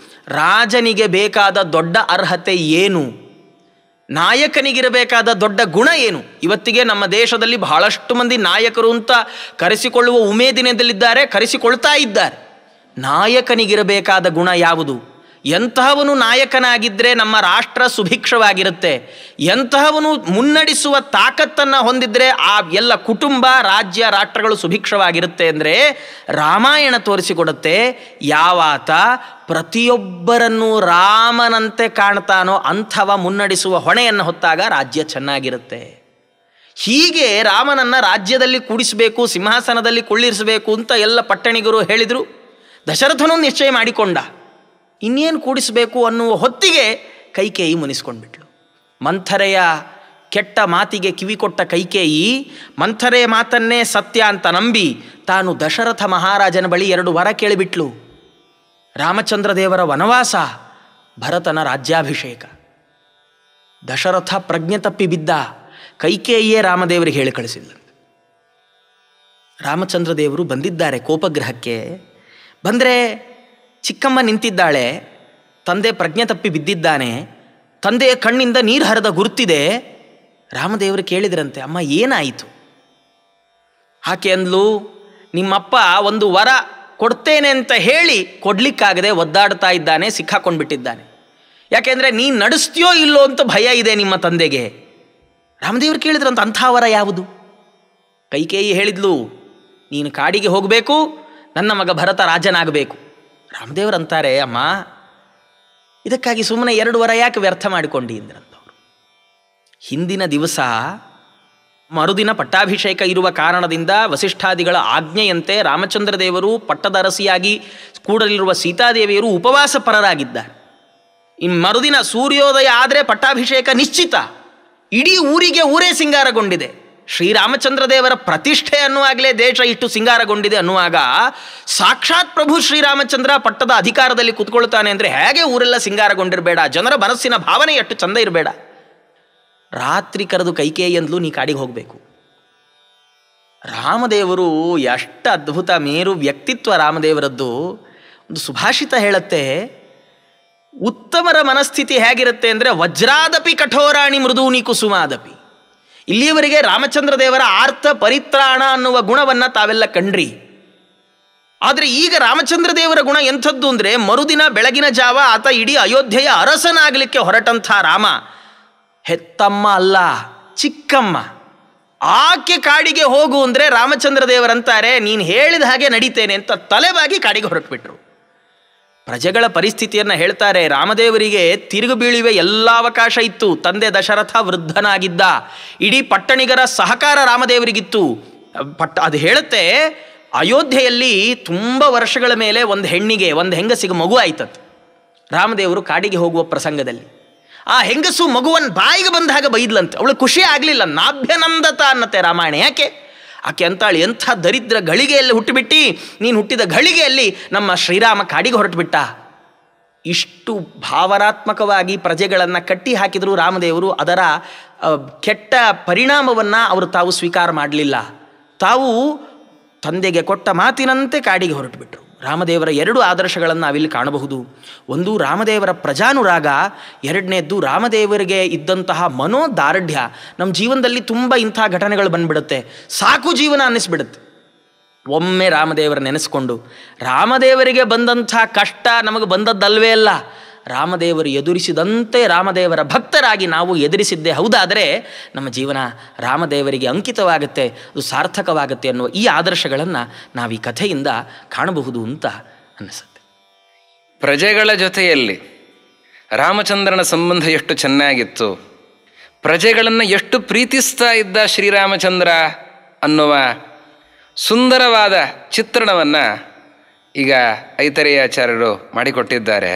ರಾಜನಿಗೆ ಬೇಕಾದ ದೊಡ್ಡ ಅರ್ಹತೆ ಏನು, ನಾಯಕನಿಗಿರಬೇಕಾದ ದೊಡ್ಡ ಗುಣ ಏನು? ಇವತ್ತಿಗೆ ನಮ್ಮ ದೇಶದಲ್ಲಿ ಬಹಳಷ್ಟು ಮಂದಿ ನಾಯಕರು ಅಂತ ಕರೆಸಿಕೊಳ್ಳುವ ಉಮೇದಿನದಲ್ಲಿದ್ದಾರೆ, ಕರೆಸಿಕೊಳ್ತಾ ಇದ್ದಾರೆ. ನಾಯಕನಿಗಿರಬೇಕಾದ ಗುಣ ಯಾವುದು? ಎಂತಹವನು ನಾಯಕನಾಗಿದ್ದರೆ ನಮ್ಮ ರಾಷ್ಟ್ರ ಸುಭಿಕ್ಷವಾಗಿರುತ್ತೆ, ಎಂತಹವನು ಮುನ್ನಡೆಸುವ ತಾಕತ್ತನ್ನು ಹೊಂದಿದ್ರೆ ಆ ಎಲ್ಲ ಕುಟುಂಬ, ರಾಜ್ಯ, ರಾಷ್ಟ್ರಗಳು ಸುಭಿಕ್ಷವಾಗಿರುತ್ತೆ ಅಂದರೆ ರಾಮಾಯಣ ತೋರಿಸಿಕೊಡುತ್ತೆ. ಯಾವಾತ ಪ್ರತಿಯೊಬ್ಬರನ್ನು ರಾಮನಂತೆ ಕಾಣ್ತಾನೋ ಅಂಥವ ಮುನ್ನಡೆಸುವ ಹೊಣೆಯನ್ನು ಹೊತ್ತಾಗ ರಾಜ್ಯ ಚೆನ್ನಾಗಿರುತ್ತೆ. ಹೀಗೆ ರಾಮನನ್ನು ರಾಜ್ಯದಲ್ಲಿ ಕೂಡಿಸಬೇಕು, ಸಿಂಹಾಸನದಲ್ಲಿ ಕುಳ್ಳಿರಿಸಬೇಕು ಅಂತ ಎಲ್ಲ ಪಟ್ಟಣಿಗರು ಹೇಳಿದರು. ದಶರಥನೂ ನಿಶ್ಚಯ ಮಾಡಿಕೊಂಡ. ಇನ್ನೇನು ಕೂಡಿಸಬೇಕು ಅನ್ನುವ ಹೊತ್ತಿಗೆ ಕೈಕೇಯಿ ಮುನಿಸ್ಕೊಂಡ್ಬಿಟ್ಲು. ಮಂಥರೆಯ ಕೆಟ್ಟ ಮಾತಿಗೆ ಕಿವಿ ಕೊಟ್ಟ ಕೈಕೇಯಿ ಮಂಥರೆಯ ಮಾತನ್ನೇ ಸತ್ಯ ಅಂತ ನಂಬಿ ತಾನು ದಶರಥ ಮಹಾರಾಜನ ಬಳಿ 2 ವರ ಕೇಳಿಬಿಟ್ಲು. ರಾಮಚಂದ್ರ ದೇವರ ವನವಾಸ, ಭರತನ ರಾಜ್ಯಾಭಿಷೇಕ. ದಶರಥ ಪ್ರಜ್ಞೆ ತಪ್ಪಿ ಬಿದ್ದ. ಕೈಕೇಯಿಯೇ ರಾಮದೇವರಿಗೆ ಹೇಳಿ ಕಳಿಸಿದ್ಲಂತೆ. ರಾಮಚಂದ್ರ ದೇವರು ಬಂದಿದ್ದಾರೆ ಕೋಪಗ್ರಹಕ್ಕೆ. ಬಂದರೆ ಚಿಕ್ಕಮ್ಮ ನಿಂತಿದ್ದಾಳೆ, ತಂದೆ ಪ್ರಜ್ಞೆ ತಪ್ಪಿ ಬಿದ್ದಿದ್ದಾನೆ, ತಂದೆಯ ಕಣ್ಣಿಂದ ನೀರು ಹರಿದ ಗುರುತಿದೆ. ರಾಮದೇವರು ಕೇಳಿದ್ರಂತೆ, ಅಮ್ಮ ಏನಾಯಿತು? ಆಕೆ ಅಂದ್ಲು, ನಿಮ್ಮಪ್ಪ ಒಂದು ವರ ಕೊಡ್ತೇನೆ ಅಂತ ಹೇಳಿ ಕೊಡ್ಲಿಕ್ಕಾಗದೆ ಒದ್ದಾಡ್ತಾ ಇದ್ದಾನೆ, ಸಿಕ್ಕಾಕೊಂಡ್ಬಿಟ್ಟಿದ್ದಾನೆ. ಯಾಕೆಂದರೆ ನೀನು ನಡೆಸ್ತೀಯೋ ಇಲ್ಲೋ ಅಂತ ಭಯ ಇದೆ ನಿಮ್ಮ ತಂದೆಗೆ. ರಾಮದೇವರು ಕೇಳಿದ್ರಂತ, ಅಂಥ ವರ ಯಾವುದು? ಕೈಕೇಯಿ ಹೇಳಿದ್ಲು, ನೀನು ಕಾಡಿಗೆ ಹೋಗಬೇಕು, ನನ್ನ ಮಗ ಭರತ ರಾಜನಾಗಬೇಕು. ರಾಮದೇವರಂತಾರೆ, ಅಮ್ಮ ಇದಕ್ಕಾಗಿ ಸುಮ್ಮನೆ 2 ವರ ಯಾಕೆ ವ್ಯರ್ಥ ಮಾಡಿಕೊಂಡಿ ಅಂದ್ರಂತವ್ರು. ಹಿಂದಿನ ದಿವಸ ಮರುದಿನ ಪಟ್ಟಾಭಿಷೇಕ ಇರುವ ಕಾರಣದಿಂದ ವಸಿಷ್ಠಾದಿಗಳ ಆಜ್ಞೆಯಂತೆ ರಾಮಚಂದ್ರ ದೇವರು ಪಟ್ಟದ ಅರಸಿಯಾಗಿ ಕೂಡಲಿರುವ ಸೀತಾದೇವಿಯರು ಉಪವಾಸ ಪರರಾಗಿದ್ದಾರೆ. ಇನ್ನು ಮರುದಿನ ಸೂರ್ಯೋದಯ ಆದರೆ ಪಟ್ಟಾಭಿಷೇಕ ನಿಶ್ಚಿತ. ಇಡೀ ಊರೇ ಸಿಂಗಾರಗೊಂಡಿದೆ. ಶ್ರೀರಾಮಚಂದ್ರ ದೇವರ ಪ್ರತಿಷ್ಠೆ ಅನ್ನುವಾಗಲೇ ದೇಶ ಇಷ್ಟು ಸಿಂಗಾರಗೊಂಡಿದೆ ಅನ್ನುವಾಗ ಸಾಕ್ಷಾತ್ ಪ್ರಭು ಶ್ರೀರಾಮಚಂದ್ರ ಪಟ್ಟದ ಅಧಿಕಾರದಲ್ಲಿ ಕೂತ್ಕೊಳ್ತಾನೆ ಅಂದರೆ ಹೇಗೆ ಊರೆಲ್ಲ ಸಿಂಗಾರಗೊಂಡಿರಬೇಡ, ಜನರ ಮನಸ್ಸಿನ ಭಾವನೆ ಎಷ್ಟು ಚಂದ ಇರಬೇಡ. ರಾತ್ರಿ ಕರೆದು ಕೈಕೇಯಿ ಅಂದ್ಲು, ನೀ ಕಾಡಿಗೆ ಹೋಗಬೇಕು. ರಾಮದೇವರು ಎಷ್ಟು ಅದ್ಭುತ ಮೇರು ವ್ಯಕ್ತಿತ್ವ ರಾಮದೇವರದ್ದು. ಒಂದು ಸುಭಾಷಿತ ಹೇಳುತ್ತೆ, ಉತ್ತಮರ ಮನಸ್ಥಿತಿ ಹೇಗಿರುತ್ತೆ ಅಂದರೆ ವಜ್ರಾದಪಿ ಕಠೋರಾಣಿ ಮೃದೂನಿ ಕುಸುಮಾದಪಿ. ಇಲ್ಲಿಯವರೆಗೆ ರಾಮಚಂದ್ರ ದೇವರ ಆರ್ಥ ಪರಿತ್ರಾಣ ಅನ್ನುವ ಗುಣವನ್ನು ತಾವೆಲ್ಲ ಕಂಡ್ರಿ. ಆದರೆ ಈಗ ರಾಮಚಂದ್ರ ದೇವರ ಗುಣ ಎಂಥದ್ದು ಅಂದರೆ, ಮರುದಿನ ಬೆಳಗಿನ ಜಾವ ಆತ ಇಡೀ ಅಯೋಧ್ಯೆಯ ಅರಸನಾಗಲಿಕ್ಕೆ ಹೊರಟಂಥ ರಾಮ ಹೆತ್ತಮ್ಮ ಅಲ್ಲ, ಚಿಕ್ಕಮ್ಮ. ಆಕೆ ಕಾಡಿಗೆ ಹೋಗು ಅಂದರೆ ರಾಮಚಂದ್ರ ದೇವರಂತಾರೆ, ನೀನು ಹೇಳಿದ ಹಾಗೆ ನಡೀತೇನೆ ಅಂತ ತಲೆಬಾಗಿ ಕಾಡಿಗೆ ಹೊರಟುಬಿಟ್ರು. ಪ್ರಜೆಗಳ ಪರಿಸ್ಥಿತಿಯನ್ನು ಹೇಳ್ತಾರೆ. ರಾಮದೇವರಿಗೆ ತಿರುಗು ಬೀಳುವೆ ಎಲ್ಲ ಅವಕಾಶ ಇತ್ತು. ತಂದೆ ದಶರಥ ವೃದ್ಧನಾಗಿದ್ದ. ಇಡೀ ಪಟ್ಟಣಿಗರ ಸಹಕಾರ ರಾಮದೇವರಿಗಿತ್ತು. ಅದು ಹೇಳುತ್ತೆ, ಅಯೋಧ್ಯೆಯಲ್ಲಿ ತುಂಬ ವರ್ಷಗಳ ಮೇಲೆ ಒಂದು ಹೆಂಗಸಿಗೆ ಮಗು ಆಯ್ತತ್ತು. ರಾಮದೇವರು ಕಾಡಿಗೆ ಹೋಗುವ ಪ್ರಸಂಗದಲ್ಲಿ ಆ ಹೆಂಗಸು ಮಗುವನ್ನು ಬಾಯಿಗೆ ಬಂದಾಗ ಬೈದ್ಲಂತೆ. ಅವಳು ಖುಷಿ ಆಗಲಿಲ್ಲ. ನಾಭ್ಯನಂದತ ಅನ್ನತ್ತೆ ರಾಮಾಯಣ. ಯಾಕೆ? ಆಕೆ ಅಂತಾಳು, ಎಂಥ ದರಿದ್ರ ಗಳಿಗೆಯಲ್ಲಿ ಹುಟ್ಟುಬಿಟ್ಟು, ನೀನು ಹುಟ್ಟಿದ ಗಳಿಗೆಯಲ್ಲಿ ನಮ್ಮ ಶ್ರೀರಾಮ ಕಾಡಿಗೆ ಹೊರಟುಬಿಟ್ಟ. ಇಷ್ಟು ಭಾವನಾತ್ಮಕವಾಗಿ ಪ್ರಜೆಗಳನ್ನು ಕಟ್ಟಿ ಹಾಕಿದರೂ ರಾಮದೇವರು ಅದರ ಕೆಟ್ಟ ಪರಿಣಾಮವನ್ನು ಅವರು ತಾವು ಸ್ವೀಕಾರ ಮಾಡಲಿಲ್ಲ. ತಾವು ತಂದೆಗೆ ಕೊಟ್ಟ ಮಾತಿನಂತೆ ಕಾಡಿಗೆ ಹೊರಟುಬಿಟ್ರು. ರಾಮದೇವರ 2 ಆದರ್ಶಗಳನ್ನು ನಾವಿಲ್ಲಿ ಕಾಣಬಹುದು. ಒಂದು ರಾಮದೇವರ ಪ್ರಜಾನುರಾಗ, ಎರಡನೇದ್ದು ರಾಮದೇವರಿಗೆ ಇದ್ದಂತಹ ಮನೋದಾರ್ಢ್ಯ. ನಮ್ಮ ಜೀವನದಲ್ಲಿ ತುಂಬ ಇಂಥ ಘಟನೆಗಳು ಬಂದುಬಿಡುತ್ತೆ, ಸಾಕು ಜೀವನ ಅನ್ನಿಸ್ಬಿಡುತ್ತೆ. ಒಮ್ಮೆ ರಾಮದೇವರ ನೆನೆಸ್ಕೊಂಡು, ರಾಮದೇವರಿಗೆ ಬಂದಂಥ ಕಷ್ಟ ನಮಗೆ ಬಂದದ್ದಲ್ವೇ ಅಲ್ಲ, ರಾಮದೇವರು ಎದುರಿಸಿದಂತೆ ರಾಮದೇವರ ಭಕ್ತರಾಗಿ ನಾವು ಎದುರಿಸಿದ್ದೇ ಹೌದಾದರೆ ನಮ್ಮ ಜೀವನ ರಾಮದೇವರಿಗೆ ಅಂಕಿತವಾಗುತ್ತೆ, ಅದು ಸಾರ್ಥಕವಾಗುತ್ತೆ ಅನ್ನುವ ಈ ಆದರ್ಶಗಳನ್ನು ನಾವು ಈ ಕಥೆಯಿಂದ ಕಾಣಬಹುದು ಅಂತ ಅನ್ನಿಸುತ್ತೆ. ಪ್ರಜೆಗಳ ಜೊತೆಯಲ್ಲಿ ರಾಮಚಂದ್ರನ ಸಂಬಂಧ ಎಷ್ಟು ಚೆನ್ನಾಗಿತ್ತು, ಪ್ರಜೆಗಳನ್ನು ಎಷ್ಟು ಪ್ರೀತಿಸ್ತಾ ಇದ್ದ ಶ್ರೀರಾಮಚಂದ್ರ ಅನ್ನುವ ಸುಂದರವಾದ ಚಿತ್ರಣವನ್ನು ಈಗ ಐತರೇಯಾಚಾರ್ಯರು ಮಾಡಿಕೊಟ್ಟಿದ್ದಾರೆ.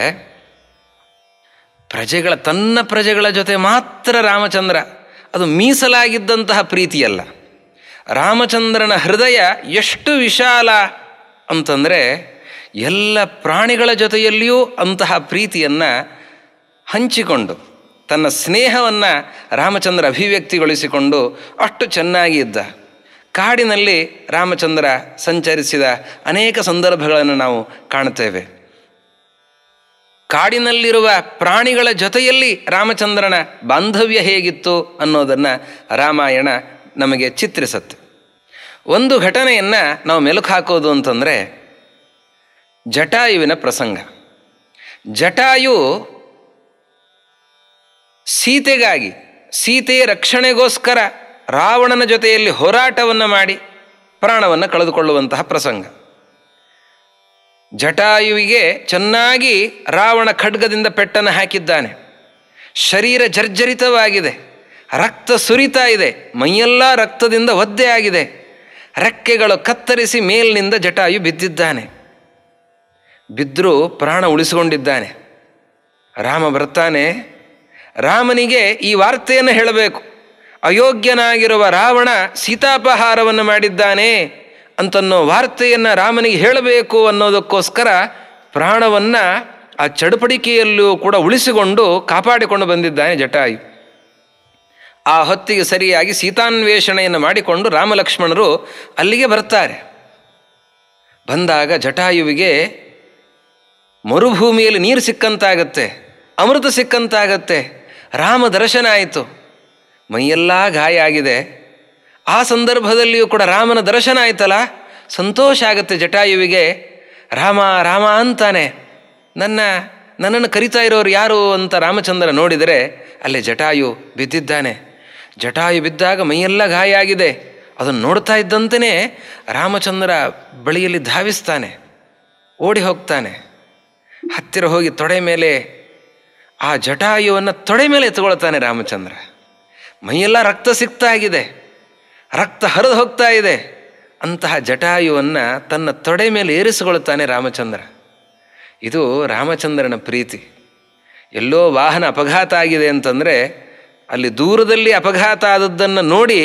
ತನ್ನ ಪ್ರಜೆಗಳ ಜೊತೆ ಮಾತ್ರ ರಾಮಚಂದ್ರ, ಅದು ಮೀಸಲಾಗಿದ್ದಂತಹ ಪ್ರೀತಿಯಲ್ಲ. ರಾಮಚಂದ್ರನ ಹೃದಯ ಎಷ್ಟು ವಿಶಾಲ ಅಂತಂದರೆ, ಎಲ್ಲ ಪ್ರಾಣಿಗಳ ಜೊತೆಯಲ್ಲಿಯೂ ಅಂತಹ ಪ್ರೀತಿಯನ್ನು ಹಂಚಿಕೊಂಡು ತನ್ನ ಸ್ನೇಹವನ್ನು ರಾಮಚಂದ್ರ ಅಭಿವ್ಯಕ್ತಿಗೊಳಿಸಿಕೊಂಡು ಅಷ್ಟು ಚೆನ್ನಾಗಿ ಇದ್ದ. ಕಾಡಿನಲ್ಲಿ ರಾಮಚಂದ್ರ ಸಂಚರಿಸಿದ ಅನೇಕ ಸಂದರ್ಭಗಳನ್ನು ನಾವು ಕಾಣುತ್ತೇವೆ. ಕಾಡಿನಲ್ಲಿರುವ ಪ್ರಾಣಿಗಳ ಜೊತೆಯಲ್ಲಿ ರಾಮಚಂದ್ರನ ಬಾಂಧವ್ಯ ಹೇಗಿತ್ತು ಅನ್ನೋದನ್ನು ರಾಮಾಯಣ ನಮಗೆ ಚಿತ್ರಿಸುತ್ತೆ. ಒಂದು ಘಟನೆಯನ್ನು ನಾವು ಮೆಲುಕು ಹಾಕೋದು ಅಂತಂದರೆ ಜಟಾಯುವಿನ ಪ್ರಸಂಗ. ಜಟಾಯು ಸೀತೆಗಾಗಿ, ಸೀತೆಯ ರಕ್ಷಣೆಗೋಸ್ಕರ ರಾವಣನ ಜೊತೆಯಲ್ಲಿ ಹೋರಾಟವನ್ನು ಮಾಡಿ ಪ್ರಾಣವನ್ನು ಕಳೆದುಕೊಳ್ಳುವಂತಹ ಪ್ರಸಂಗ. ಜಟಾಯುವಿಗೆ ಚೆನ್ನಾಗಿ ರಾವಣ ಖಡ್ಗದಿಂದ ಪೆಟ್ಟನ್ನು ಹಾಕಿದ್ದಾನೆ. ಶರೀರ ಜರ್ಜರಿತವಾಗಿದೆ, ರಕ್ತ ಸುರಿತಾ ಇದೆ, ಮೈಯೆಲ್ಲ ರಕ್ತದಿಂದ ಒದ್ದೆ ಆಗಿದೆ. ರೆಕ್ಕೆಗಳು ಕತ್ತರಿಸಿ ಮೇಲಿನಿಂದ ಜಟಾಯು ಬಿದ್ದಿದ್ದಾನೆ. ಬಿದ್ದರೂ ಪ್ರಾಣ ಉಳಿಸಿಕೊಂಡಿದ್ದಾನೆ. ರಾಮ ಬರ್ತಾನೆ. ರಾಮನಿಗೆ ಈ ವಾರ್ತೆಯನ್ನು ಹೇಳಬೇಕು. ಅಯೋಗ್ಯನಾಗಿರುವ ರಾವಣ ಸೀತಾಪಹಾರವನ್ನು ಮಾಡಿದ್ದಾನೆ ಅಂತನ್ನೋ ವಾರ್ತೆಯನ್ನು ರಾಮನಿಗೆ ಹೇಳಬೇಕು ಅನ್ನೋದಕ್ಕೋಸ್ಕರ ಪ್ರಾಣವನ್ನು ಆ ಚಡಪಡಿಕೆಯಲ್ಲೂ ಕೂಡ ಉಳಿಸಿಕೊಂಡು ಕಾಪಾಡಿಕೊಂಡು ಬಂದಿದ್ದಾನೆ ಜಟಾಯು. ಆ ಹೊತ್ತಿಗೆ ಸರಿಯಾಗಿ ಸೀತಾನ್ವೇಷಣೆಯನ್ನು ಮಾಡಿಕೊಂಡು ರಾಮಲಕ್ಷ್ಮಣರು ಅಲ್ಲಿಗೆ ಬರ್ತಾರೆ. ಬಂದಾಗ ಜಟಾಯುವಿಗೆ ಮರುಭೂಮಿಯಲ್ಲಿ ನೀರು ಸಿಕ್ಕಂತಾಗತ್ತೆ, ಅಮೃತ ಸಿಕ್ಕಂತಾಗತ್ತೆ. ರಾಮ ದರ್ಶನ ಆಯಿತು. ಮೈಯೆಲ್ಲ ಗಾಯ ಆಗಿದೆ. ಆ ಸಂದರ್ಭದಲ್ಲಿಯೂ ಕೂಡ ರಾಮನ ದರ್ಶನ ಆಯ್ತಲ್ಲ, ಸಂತೋಷ ಆಗುತ್ತೆ ಜಟಾಯುವಿಗೆ. ರಾಮ ರಾಮ ಅಂತಾನೆ. ನನ್ನನ್ನು ಕರಿತಾ ಇರೋರು ಯಾರು ಅಂತ ರಾಮಚಂದ್ರ ನೋಡಿದರೆ ಅಲ್ಲೇ ಜಟಾಯು ಬಿದ್ದಿದ್ದಾನೆ. ಜಟಾಯು ಬಿದ್ದಾಗ ಮೈಯೆಲ್ಲ ಗಾಯ ಆಗಿದೆ. ಅದನ್ನು ನೋಡ್ತಾ ಇದ್ದಂತೆಯೇ ರಾಮಚಂದ್ರ ಬಳಿಯಲ್ಲಿ ಧಾವಿಸ್ತಾನೆ, ಓಡಿ ಹೋಗ್ತಾನೆ. ಹತ್ತಿರ ಹೋಗಿ ತೊಡೆ ಮೇಲೆ ಆ ಜಟಾಯುವನ್ನು ತೊಡೆ ಮೇಲೆ ಎತ್ಕೊಳ್ತಾನೆ ರಾಮಚಂದ್ರ. ಮೈಯೆಲ್ಲ ರಕ್ತ ಸಿಗ್ತಾ ಇದೆ, ರಕ್ತ ಹರಿದು ಹೋಗ್ತಾ ಇದೆ. ಅಂತಹ ಜಟಾಯುವನ್ನು ತನ್ನ ತೊಡೆ ಮೇಲೆ ಏರಿಸಿಕೊಳ್ತಾನೆ ರಾಮಚಂದ್ರ. ಇದು ರಾಮಚಂದ್ರನ ಪ್ರೀತಿ. ಎಲ್ಲೋ ವಾಹನ ಅಪಘಾತ ಆಗಿದೆ ಅಂತಂದರೆ ಅಲ್ಲಿ ದೂರದಲ್ಲಿ ಅಪಘಾತ ಆದದ್ದನ್ನು ನೋಡಿ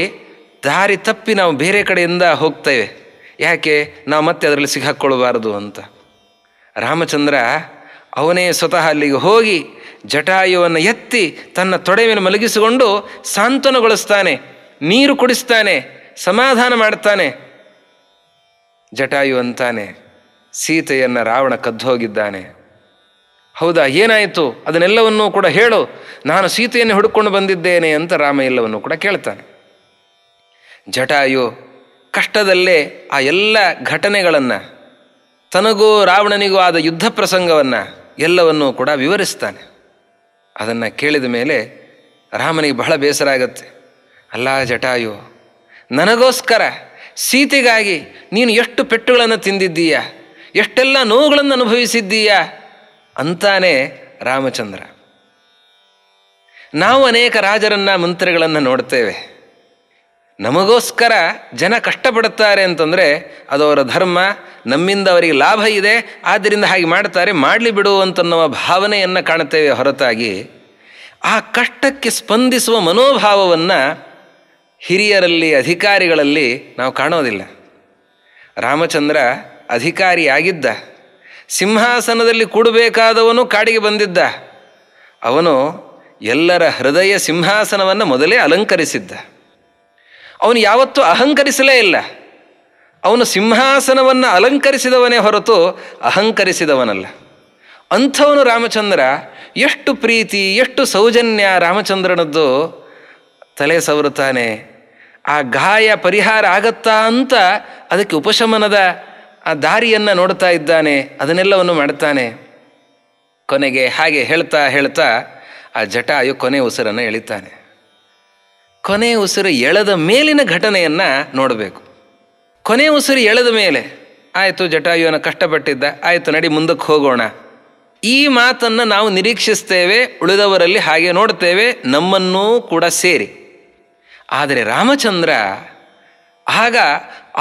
ದಾರಿ ತಪ್ಪಿ ನಾವು ಬೇರೆ ಕಡೆಯಿಂದ ಹೋಗ್ತೇವೆ. ಯಾಕೆ? ನಾವು ಮತ್ತೆ ಅದರಲ್ಲಿ ಸಿಕ್ಕಾಕ್ಕೊಳ್ಬಾರ್ದು ಅಂತ. ರಾಮಚಂದ್ರ ಅವನೇ ಸ್ವತಃ ಅಲ್ಲಿಗೆ ಹೋಗಿ ಜಟಾಯುವನ್ನು ಎತ್ತಿ ತನ್ನ ತೊಡೆ ಮೇಲೆ ಮಲಗಿಸಿಕೊಂಡು ಸಾಂತ್ವನಗೊಳಿಸ್ತಾನೆ, ನೀರು ಕುಡಿಸ್ತಾನೆ, ಸಮಾಧಾನ ಮಾಡ್ತಾನೆ. ಜಟಾಯು ಅಂತಾನೆ, ಸೀತೆಯನ್ನು ರಾವಣ ಕದ್ದು ಹೋಗಿದ್ದಾನೆ. ಹೌದಾ, ಏನಾಯಿತು? ಅದನ್ನೆಲ್ಲವನ್ನೂ ಕೂಡ ಹೇಳು, ನಾನು ಸೀತೆಯನ್ನು ಹುಡುಕೊಂಡು ಬಂದಿದ್ದೇನೆ ಅಂತ ರಾಮ ಎಲ್ಲವನ್ನೂ ಕೂಡ ಕೇಳ್ತಾನೆ. ಜಟಾಯು ಕಷ್ಟದಲ್ಲೇ ಆ ಎಲ್ಲ ಘಟನೆಗಳನ್ನು, ತನಗೂ ರಾವಣನಿಗೂ ಆದ ಯುದ್ಧ ಪ್ರಸಂಗವನ್ನು ಎಲ್ಲವನ್ನೂ ಕೂಡ ವಿವರಿಸ್ತಾನೆ. ಅದನ್ನು ಕೇಳಿದ ಮೇಲೆ ರಾಮನಿಗೆ ಬಹಳ ಬೇಸರ ಆಗತ್ತೆ. ಅಲ್ಲ ಜಟಾಯು, ನನಗೋಸ್ಕರ ಸೀತೆಗಾಗಿ ನೀನು ಎಷ್ಟು ಪೆಟ್ಟುಗಳನ್ನು ತಿಂದಿದ್ದೀಯಾ, ಎಷ್ಟೆಲ್ಲ ನೋವುಗಳನ್ನು ಅನುಭವಿಸಿದ್ದೀಯಾ ಅಂತಾನೆ ರಾಮಚಂದ್ರ. ನಾವು ಅನೇಕ ರಾಜರನ್ನು, ಮಂತ್ರಿಗಳನ್ನು ನೋಡ್ತೇವೆ. ನಮಗೋಸ್ಕರ ಜನ ಕಷ್ಟಪಡುತ್ತಾರೆ ಅಂತಂದರೆ ಅದು ಅವರ ಧರ್ಮ, ನಮ್ಮಿಂದ ಅವರಿಗೆ ಲಾಭ ಇದೆ, ಆದ್ದರಿಂದ ಹಾಗೆ ಮಾಡ್ತಾರೆ, ಮಾಡಲಿ ಬಿಡು ಅಂತನ್ನುವ ಭಾವನೆಯನ್ನು ಕಾಣುತ್ತೇವೆ ಹೊರತಾಗಿ ಆ ಕಷ್ಟಕ್ಕೆ ಸ್ಪಂದಿಸುವ ಮನೋಭಾವವನ್ನು ಹಿರಿಯರಲ್ಲಿ, ಅಧಿಕಾರಿಗಳಲ್ಲಿ ನಾವು ಕಾಣೋದಿಲ್ಲ. ರಾಮಚಂದ್ರ ಅಧಿಕಾರಿಯಾಗಿದ್ದ, ಸಿಂಹಾಸನದಲ್ಲಿ ಕೂಡಬೇಕಾದವನು ಕಾಡಿಗೆ ಬಂದಿದ್ದ. ಅವನು ಎಲ್ಲರ ಹೃದಯ ಸಿಂಹಾಸನವನ್ನು ಮೊದಲೇ ಅಲಂಕರಿಸಿದ್ದ. ಅವನು ಯಾವತ್ತೂ ಅಹಂಕರಿಸಲೇ ಇಲ್ಲ. ಅವನು ಸಿಂಹಾಸನವನ್ನು ಅಲಂಕರಿಸಿದವನೇ ಹೊರತು ಅಹಂಕರಿಸಿದವನಲ್ಲ. ಅಂಥವನು ರಾಮಚಂದ್ರ. ಎಷ್ಟು ಪ್ರೀತಿ, ಎಷ್ಟು ಸೌಜನ್ಯ ರಾಮಚಂದ್ರನದ್ದು. ತಲೆ ಸವರುತ್ತಾನೆ. ಆ ಗಾಯ ಪರಿಹಾರ ಆಗತ್ತಾ ಅಂತ ಅದಕ್ಕೆ ಉಪಶಮನದ ಆ ದಾರಿಯನ್ನು ನೋಡ್ತಾ ಇದ್ದಾನೆ, ಅದನ್ನೆಲ್ಲವನ್ನು ಮಾಡ್ತಾನೆ. ಕೊನೆಗೆ ಹಾಗೆ ಹೇಳ್ತಾ ಹೇಳ್ತಾ ಆ ಜಟಾಯು ಕೊನೆ ಉಸಿರನ್ನು ಎಳಿತಾನೆ. ಕೊನೆ ಉಸಿರು ಎಳೆದ ಮೇಲಿನ ಘಟನೆಯನ್ನು ನೋಡಬೇಕು. ಕೊನೆ ಉಸಿರು ಎಳೆದ ಮೇಲೆ ಆಯಿತು, ಜಟಾಯುವನ್ನು ಕಷ್ಟಪಟ್ಟಿದ್ದ, ಆಯಿತು ನಡಿ ಮುಂದಕ್ಕೆ ಹೋಗೋಣ, ಈ ಮಾತನ್ನು ನಾವು ನಿರೀಕ್ಷಿಸ್ತೇವೆ, ಉಳಿದವರಲ್ಲಿ ಹಾಗೆ ನೋಡ್ತೇವೆ, ನಮ್ಮನ್ನೂ ಕೂಡ ಸೇರಿ. ಆದರೆ ರಾಮಚಂದ್ರ ಆಗ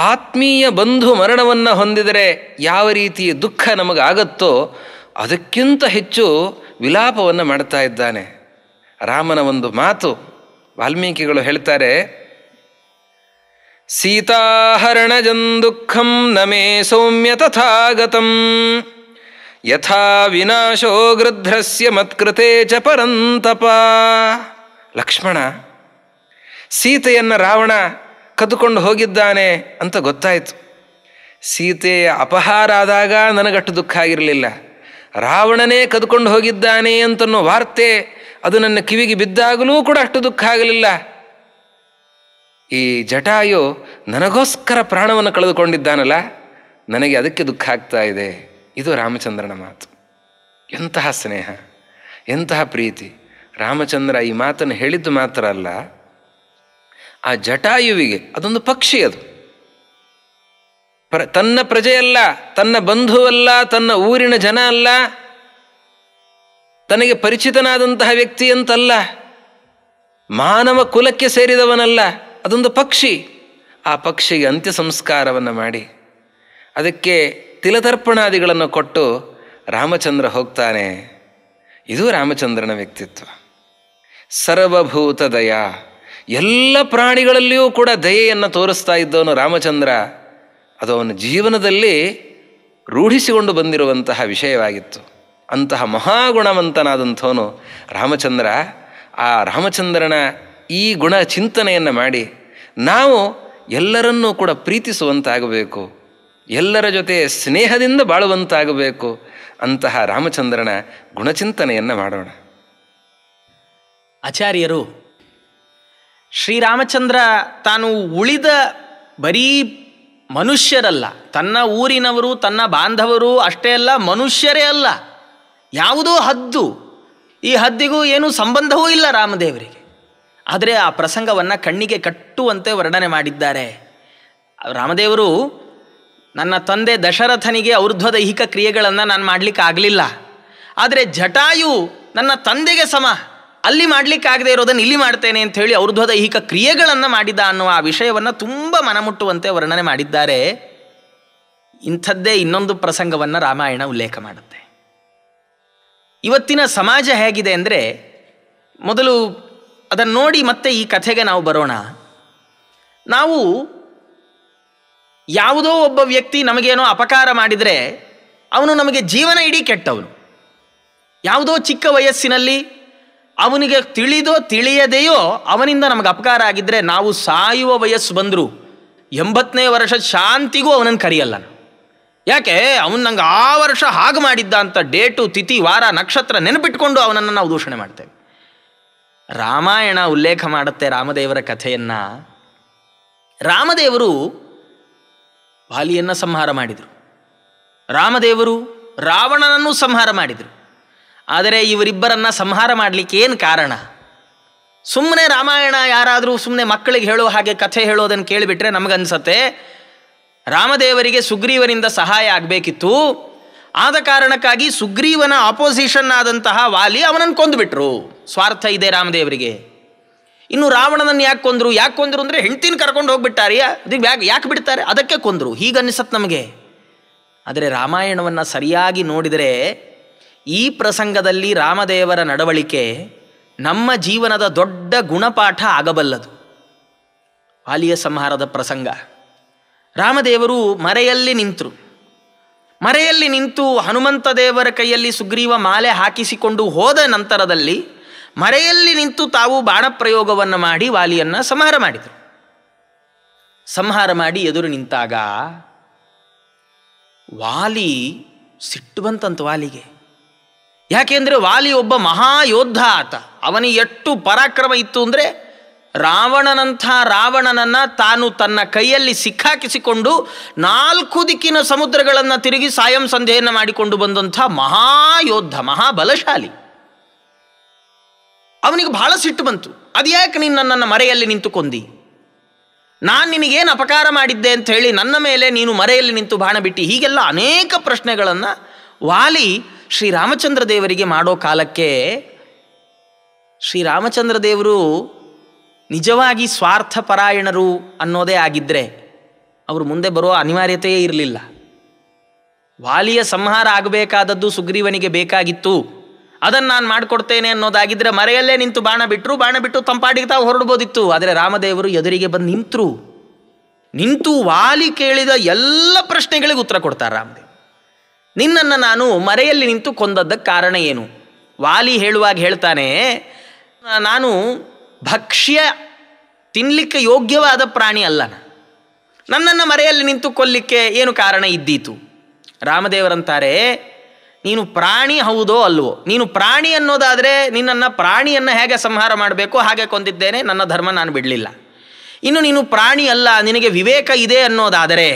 ಆತ್ಮೀಯ ಬಂಧು ಮರಣವನ್ನು ಹೊಂದಿದರೆ ಯಾವ ರೀತಿಯ ದುಃಖ ನಮಗಾಗತ್ತೋ ಅದಕ್ಕಿಂತ ಹೆಚ್ಚು ವಿಲಾಪವನ್ನು ಮಾಡ್ತಾ ಇದ್ದಾನೆ. ರಾಮನ ಒಂದು ಮಾತು ವಾಲ್ಮೀಕಿಗಳು ಹೇಳ್ತಾರೆ, ಸೀತಾಹರಣಜಂ ದುಃಖಂ ನಮೇ ಸೌಮ್ಯ ತಥಾಗತಂ ಯಥಾ ವಿನಾಶೋ ಗೃಧ್ರಸ್ಯ ಮತ್ಕೃತೆ ಚ ಪರಂತಪ. ಲಕ್ಷ್ಮಣ, ಸೀತೆಯನ್ನು ರಾವಣ ಕದ್ದುಕೊಂಡು ಹೋಗಿದ್ದಾನೆ ಅಂತ ಗೊತ್ತಾಯಿತು. ಸೀತೆಯ ಅಪಹಾರ ಆದಾಗ ನನಗಷ್ಟು ದುಃಖ ಆಗಿರಲಿಲ್ಲ. ರಾವಣನೇ ಕದ್ಕೊಂಡು ಹೋಗಿದ್ದಾನೆ ಅಂತನ್ನೋ ವಾರ್ತೆ ಅದು ನನ್ನ ಕಿವಿಗೆ ಬಿದ್ದಾಗಲೂ ಕೂಡ ಅಷ್ಟು ದುಃಖ ಆಗಲಿಲ್ಲ. ಈ ಜಟಾಯು ನನಗೋಸ್ಕರ ಪ್ರಾಣವನ್ನು ಕಳೆದುಕೊಂಡಿದ್ದಾನಲ್ಲ, ನನಗೆ ಅದಕ್ಕೆ ದುಃಖ ಆಗ್ತಾ ಇದೆ. ಇದು ರಾಮಚಂದ್ರನ ಮಾತು. ಎಂತಹ ಸ್ನೇಹ, ಎಂತಹ ಪ್ರೀತಿ! ರಾಮಚಂದ್ರ ಈ ಮಾತನ್ನು ಹೇಳಿದ್ದು ಮಾತ್ರ ಅಲ್ಲ, ಆ ಜಟಾಯುವಿಗೆ ಅದೊಂದು ಪಕ್ಷಿ, ಅದು ತನ್ನ ಪ್ರಜೆಯಲ್ಲ, ತನ್ನ ಬಂಧುವಲ್ಲ, ತನ್ನ ಊರಿನ ಜನ ಅಲ್ಲ, ತನಗೆ ಪರಿಚಿತನಾದಂತಹ ವ್ಯಕ್ತಿ ಅಂತಲ್ಲ, ಮಾನವ ಕುಲಕ್ಕೆ ಸೇರಿದವನಲ್ಲ, ಅದೊಂದು ಪಕ್ಷಿ. ಆ ಪಕ್ಷಿಗೆ ಅಂತ್ಯ ಸಂಸ್ಕಾರವನ್ನು ಮಾಡಿ ಅದಕ್ಕೆ ತಿಲತರ್ಪಣಾದಿಗಳನ್ನು ಕೊಟ್ಟು ರಾಮಚಂದ್ರ ಹೋಗ್ತಾನೆ. ಇದು ರಾಮಚಂದ್ರನ ವ್ಯಕ್ತಿತ್ವ. ಸರ್ವಭೂತ ದಯ, ಎಲ್ಲ ಪ್ರಾಣಿಗಳಲ್ಲಿಯೂ ಕೂಡ ದಯೆಯನ್ನು ತೋರಿಸ್ತಾ ಇದ್ದವನು ರಾಮಚಂದ್ರ. ಅದು ಅವನ ಜೀವನದಲ್ಲಿ ರೂಢಿಸಿಕೊಂಡು ಬಂದಿರುವಂತಹ ವಿಷಯವಾಗಿತ್ತು. ಅಂತಹ ಮಹಾಗುಣವಂತನಾದಂಥವನು ರಾಮಚಂದ್ರ. ಆ ರಾಮಚಂದ್ರನ ಈ ಗುಣ ಚಿಂತನೆಯನ್ನು ಮಾಡಿ ನಾವು ಎಲ್ಲರನ್ನೂ ಕೂಡ ಪ್ರೀತಿಸುವಂತಾಗಬೇಕು, ಎಲ್ಲರ ಜೊತೆ ಸ್ನೇಹದಿಂದ ಬಾಳುವಂತಾಗಬೇಕು. ಅಂತಹ ರಾಮಚಂದ್ರನ ಗುಣಚಿಂತನೆಯನ್ನು ಮಾಡೋಣ. ಆಚಾರ್ಯರು ಶ್ರೀರಾಮಚಂದ್ರ ತಾನು ಉಳಿದ ಬರೀ ಮನುಷ್ಯರಲ್ಲ, ತನ್ನ ಊರಿನವರು, ತನ್ನ ಬಾಂಧವರು ಅಷ್ಟೇ ಅಲ್ಲ, ಮನುಷ್ಯರೇ ಅಲ್ಲ, ಯಾವುದೋ ಹದ್ದು, ಈ ಹದ್ದಿಗೂ ಏನೂ ಸಂಬಂಧವೂ ಇಲ್ಲ ರಾಮದೇವರಿಗೆ. ಆದರೆ ಆ ಪ್ರಸಂಗವನ್ನು ಕಣ್ಣಿಗೆ ಕಟ್ಟುವಂತೆ ವರ್ಣನೆ ಮಾಡಿದ್ದಾರೆ. ರಾಮದೇವರು, ನನ್ನ ತಂದೆ ದಶರಥನಿಗೆ ಔರ್ಧ್ವದೈಹಿಕ ಕ್ರಿಯೆಗಳನ್ನು ನಾನು ಮಾಡಲಿಕ್ಕೆ ಆಗಲಿಲ್ಲ, ಆದರೆ ಜಟಾಯು ನನ್ನ ತಂದೆಗೆ ಸಮ, ಅಲ್ಲಿ ಮಾಡಲಿಕ್ಕಾಗದೇ ಇರೋದನ್ನು ಇಲ್ಲಿ ಮಾಡ್ತೇನೆ ಅಂತ ಹೇಳಿ ಔರ್ಧ್ವದೈಹಿಕ ಕ್ರಿಯೆಗಳನ್ನು ಮಾಡಿದ ಅನ್ನುವ ಆ ವಿಷಯವನ್ನು ತುಂಬ ಮನಮುಟ್ಟುವಂತೆ ವರ್ಣನೆ ಮಾಡಿದ್ದಾರೆ. ಇಂಥದ್ದೇ ಇನ್ನೊಂದು ಪ್ರಸಂಗವನ್ನು ರಾಮಾಯಣ ಉಲ್ಲೇಖ ಮಾಡುತ್ತೆ. ಇವತ್ತಿನ ಸಮಾಜ ಹೇಗಿದೆ ಅಂದರೆ, ಮೊದಲು ಅದನ್ನು ನೋಡಿ ಮತ್ತೆ ಈ ಕಥೆಗೆ ನಾವು ಬರೋಣ. ನಾವು ಯಾವುದೋ ಒಬ್ಬ ವ್ಯಕ್ತಿ ನಮಗೇನೋ ಅಪಕಾರ ಮಾಡಿದರೆ ಅವನು ನಮಗೆ ಜೀವನ ಇಡೀ ಕೆಟ್ಟವನು. ಯಾವುದೋ ಚಿಕ್ಕ ವಯಸ್ಸಿನಲ್ಲಿ ಅವನಿಗೆ ತಿಳಿದೋ ತಿಳಿಯದೆಯೋ ಅವನಿಂದ ನಮಗೆ ಅಪಕಾರ ಆಗಿದ್ದರೆ ನಾವು ಸಾಯುವ ವಯಸ್ಸು ಬಂದರೂ 80ನೇ ವರ್ಷದ ಶಾಂತಿಗೂ ಅವನನ್ನು ಕರೆಯಲ್ಲ. ಯಾಕೆ? ಅವನು ನಂಗೆ ಆ ವರ್ಷ ಹಾಗೆ ಮಾಡಿದ್ದ ಅಂತ ಡೇಟು, ತಿಥಿ, ವಾರ, ನಕ್ಷತ್ರ ನೆನಪಿಟ್ಕೊಂಡು ಅವನನ್ನು ನಾವು ದೂಷಣೆ ಮಾಡ್ತೇವೆ. ರಾಮಾಯಣ ಉಲ್ಲೇಖ ಮಾಡುತ್ತೆ ರಾಮದೇವರ ಕಥೆಯನ್ನು. ರಾಮದೇವರು ವಾಲಿಯನ್ನು ಸಂಹಾರ ಮಾಡಿದರು, ರಾಮದೇವರು ರಾವಣನನ್ನು ಸಂಹಾರ ಮಾಡಿದರು. ಆದರೆ ಇವರಿಬ್ಬರನ್ನು ಸಂಹಾರ ಮಾಡಲಿಕ್ಕೆ ಏನು ಕಾರಣ? ಸುಮ್ಮನೆ ರಾಮಾಯಣ ಯಾರಾದರೂ ಸುಮ್ಮನೆ ಮಕ್ಕಳಿಗೆ ಹೇಳೋ ಹಾಗೆ ಕಥೆ ಹೇಳೋದನ್ನು ಕೇಳಿಬಿಟ್ರೆ ನಮಗನ್ಸತ್ತೆ ರಾಮದೇವರಿಗೆ ಸುಗ್ರೀವನಿಂದ ಸಹಾಯ ಆಗಬೇಕಿತ್ತು. ಆದ ಕಾರಣಕ್ಕಾಗಿ ಸುಗ್ರೀವನ ಆಪೋಸಿಷನ್ ಆದಂತಹ ವಾಲಿ ಅವನನ್ನು ಕೊಂದುಬಿಟ್ರು. ಸ್ವಾರ್ಥ ಇದೆ ರಾಮದೇವರಿಗೆ. ಇನ್ನು ರಾವಣನನ್ನು ಯಾಕೆ ಕೊಂದರು ಅಂದರೆ ಹೆಂಡ್ತಿನ ಕರ್ಕೊಂಡು ಹೋಗ್ಬಿಟ್ಟಾರೆ, ಅದಕ್ಕೆ ಯಾಕೆ ಬಿಡ್ತಾರೆ, ಅದಕ್ಕೆ ಕೊಂದರು, ಹೀಗನ್ನಿಸತ್ತೆ ನಮಗೆ. ಆದರೆ ರಾಮಾಯಣವನ್ನು ಸರಿಯಾಗಿ ನೋಡಿದರೆ ಈ ಪ್ರಸಂಗದಲ್ಲಿ ರಾಮದೇವರ ನಡವಳಿಕೆ ನಮ್ಮ ಜೀವನದ ದೊಡ್ಡ ಗುಣಪಾಠ ಆಗಬಲ್ಲದು. ವಾಲಿಯ ಸಂಹಾರದ ಪ್ರಸಂಗ. ರಾಮದೇವರು ಮರೆಯಲ್ಲಿ ನಿಂತು ಹನುಮಂತ ದೇವರ ಕೈಯಲ್ಲಿ ಸುಗ್ರೀವ ಮಾಲೆ ಹಾಕಿಸಿಕೊಂಡು ಹೋದ ನಂತರದಲ್ಲಿ ಮರೆಯಲ್ಲಿ ನಿಂತು ತಾವು ಬಾಣಪ್ರಯೋಗವನ್ನು ಮಾಡಿ ವಾಲಿಯನ್ನು ಸಂಹಾರ ಮಾಡಿದರು. ಸಂಹಾರ ಮಾಡಿ ಎದುರು ನಿಂತಾಗ ವಾಲಿ ಸಿಟ್ಟು ಬಂತಂತ ವಾಲಿಗೆ. ಯಾಕೆಂದರೆ ವಾಲಿ ಒಬ್ಬ ಮಹಾಯೋದ್ಧ ಆತ. ಅವನಿಗೆ ಎಷ್ಟು ಪರಾಕ್ರಮ ಇತ್ತು ಅಂದರೆ ರಾವಣನನ್ನು ತಾನು ತನ್ನ ಕೈಯಲ್ಲಿ ಸಿಕ್ಕಾಕಿಸಿಕೊಂಡು 4 ದಿಕ್ಕಿನ ಸಮುದ್ರಗಳನ್ನು ತಿರುಗಿ ಸಾಯಂ ಸಂಧ್ಯೆಯನ್ನು ಮಾಡಿಕೊಂಡು ಬಂದಂಥ ಮಹಾಯೋದ್ಧ, ಮಹಾಬಲಶಾಲಿ. ಅವನಿಗೆ ಬಹಳ ಸಿಟ್ಟು ಬಂತು. ಅದ್ಯಾಕೆ ನೀನು ನನ್ನನ್ನು ಮರೆಯಲ್ಲಿ ನಿಂತು ಕೊಂದಿ? ನಾನು ನಿನಗೇನು ಅಪಕಾರ ಮಾಡಿದ್ದೆ ಅಂತ ಹೇಳಿ ನನ್ನ ಮೇಲೆ ನೀನು ಮರೆಯಲ್ಲಿ ನಿಂತು ಬಾಣ ಬಿಟ್ಟು? ಹೀಗೆಲ್ಲ ಅನೇಕ ಪ್ರಶ್ನೆಗಳನ್ನು ವಾಲಿ ಶ್ರೀರಾಮಚಂದ್ರ ದೇವರಿಗೆ ಮಾಡೋ ಕಾಲಕ್ಕೆ ಶ್ರೀರಾಮಚಂದ್ರ ದೇವರು ನಿಜವಾಗಿ ಸ್ವಾರ್ಥಪರಾಯಣರು ಅನ್ನೋದೇ ಆಗಿದ್ದರೆ ಅವರು ಮುಂದೆ ಬರೋ ಅನಿವಾರ್ಯತೆಯೇ ಇರಲಿಲ್ಲ. ವಾಲಿಯ ಸಂಹಾರ ಆಗಬೇಕಾದದ್ದು ಸುಗ್ರೀವನಿಗೆ ಬೇಕಾಗಿತ್ತು, ಅದನ್ನು ನಾನು ಮಾಡಿಕೊಡ್ತೇನೆ ಅನ್ನೋದಾಗಿದ್ದರೆ ಮರೆಯಲ್ಲೇ ನಿಂತು ಬಾಣ ಬಿಟ್ಟು ತಂಪಾಡಿಗೆ ತಾವು ಹೊರಡ್ಬೋದಿತ್ತು. ಆದರೆ ರಾಮದೇವರು ಎದುರಿಗೆ ಬಂದು ನಿಂತು ವಾಲಿ ಕೇಳಿದ ಎಲ್ಲ ಪ್ರಶ್ನೆಗಳಿಗೆ ಉತ್ತರ ಕೊಡ್ತಾರೆ ರಾಮದೇವ್. ನಿನ್ನನ್ನು ನಾನು ಮರೆಯಲ್ಲಿ ನಿಂತು ಕೊಂದದ್ದಕ್ಕೆ ಕಾರಣ ಏನು? ವಾಲಿ ಹೇಳುವಾಗ ಹೇಳ್ತಾನೆ, ನಾನು ಭಕ್ಷ್ಯ ತಿನ್ನಲಿಕ್ಕೆ ಯೋಗ್ಯವಾದ ಪ್ರಾಣಿ ಅಲ್ಲ, ನನ್ನನ್ನು ಮರೆಯಲ್ಲಿ ನಿಂತು ಕೊಲ್ಲಿಕ್ಕೆ ಏನು ಕಾರಣ ಇದ್ದೀತು? ರಾಮದೇವರಂತಾರೆ, ನೀನು ಪ್ರಾಣಿ ಹೌದೋ ಅಲ್ವೋ? ನೀನು ಪ್ರಾಣಿ ಅನ್ನೋದಾದರೆ ನಿನ್ನನ್ನು ಪ್ರಾಣಿಯನ್ನು ಹೇಗೆ ಸಂಹಾರ ಮಾಡಬೇಕೋ ಹಾಗೆ ಕೊಂದಿದ್ದೇನೆ, ನನ್ನ ಧರ್ಮ ನಾನು ಬಿಡಲಿಲ್ಲ. ಇನ್ನು ನೀನು ಪ್ರಾಣಿ ಅಲ್ಲ, ನಿನಗೆ ವಿವೇಕ ಇದೆ ಅನ್ನೋದಾದರೆ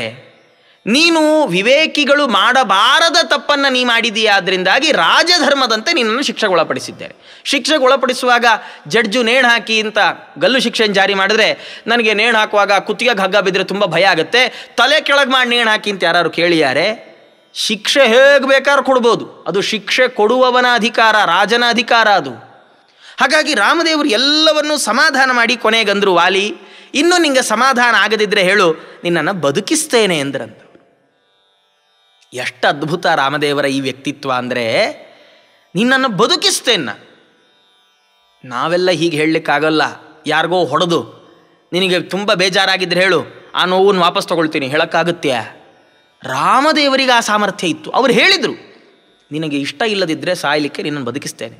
ನೀನು ವಿವೇಕಿಗಳು ಮಾಡಬಾರದ ತಪ್ಪನ್ನು ನೀ ಮಾಡಿದೀಯ, ಅದರಿಂದಾಗಿ ರಾಜಧರ್ಮದಂತೆ ನಿನ್ನನ್ನು ಶಿಕ್ಷೆಗೊಳಪಡಿಸಿದ್ದೇನೆ. ಶಿಕ್ಷೆಗೊಳಪಡಿಸುವಾಗ ಜಡ್ಜು ನೇಣು ಹಾಕಿ ಅಂತ ಗಲ್ಲು ಶಿಕ್ಷೆಯನ್ನು ಜಾರಿ ಮಾಡಿದ್ರೆ, ನನಗೆ ನೇಣು ಹಾಕುವಾಗ ಕುತ್ತಿಗೆಗೆ ಹಗ್ಗ ಬಿದ್ದರೆ ತುಂಬ ಭಯ ಆಗುತ್ತೆ, ತಲೆ ಕೆಳಗೆ ಮಾಡಿ ನೇಣು ಹಾಕಿ ಅಂತ ಯಾರು ಕೇಳಿಯಾರೆ? ಶಿಕ್ಷೆ ಹೇಗೆ ಬೇಕಾದ್ರೂ ಕೊಡ್ಬೋದು, ಅದು ಶಿಕ್ಷೆ ಕೊಡುವವನ ಅಧಿಕಾರ, ರಾಜನ ಅಧಿಕಾರ ಅದು. ಹಾಗಾಗಿ ರಾಮದೇವರು ಎಲ್ಲವನ್ನೂ ಸಮಾಧಾನ ಮಾಡಿ ಕೊನೆಗಂದ್ರು, ವಾಲಿ ಇನ್ನೂ ನಿಂಗೆ ಸಮಾಧಾನ ಆಗದಿದ್ದರೆ ಹೇಳು, ನಿನ್ನನ್ನು ಬದುಕಿಸ್ತೇನೆ ಎಂದ್ರಂತ. ಎಷ್ಟು ಅದ್ಭುತ ರಾಮದೇವರ ಈ ವ್ಯಕ್ತಿತ್ವ ಅಂದರೆ, ನಿನ್ನನ್ನು ಬದುಕಿಸ್ತೇನೆ. ನಾವೆಲ್ಲ ಹೀಗೆ ಹೇಳಲಿಕ್ಕಾಗಲ್ಲ. ಯಾರಿಗೋ ಹೊಡೆದು ನಿನಗೆ ತುಂಬ ಬೇಜಾರಾಗಿದ್ದರೆ ಹೇಳು, ಆ ನೋವನ್ನು ವಾಪಸ್ ತೊಗೊಳ್ತೀನಿ, ಹೇಳೋಕ್ಕಾಗುತ್ತೆ? ರಾಮದೇವರಿಗೆ ಆ ಸಾಮರ್ಥ್ಯ ಇತ್ತು. ಅವರು ಹೇಳಿದರು, ನಿನಗೆ ಇಷ್ಟ ಇಲ್ಲದಿದ್ದರೆ ಸಾಯಲಿಕ್ಕೆ ನಿನ್ನನ್ನು ಬದುಕಿಸ್ತೇನೆ.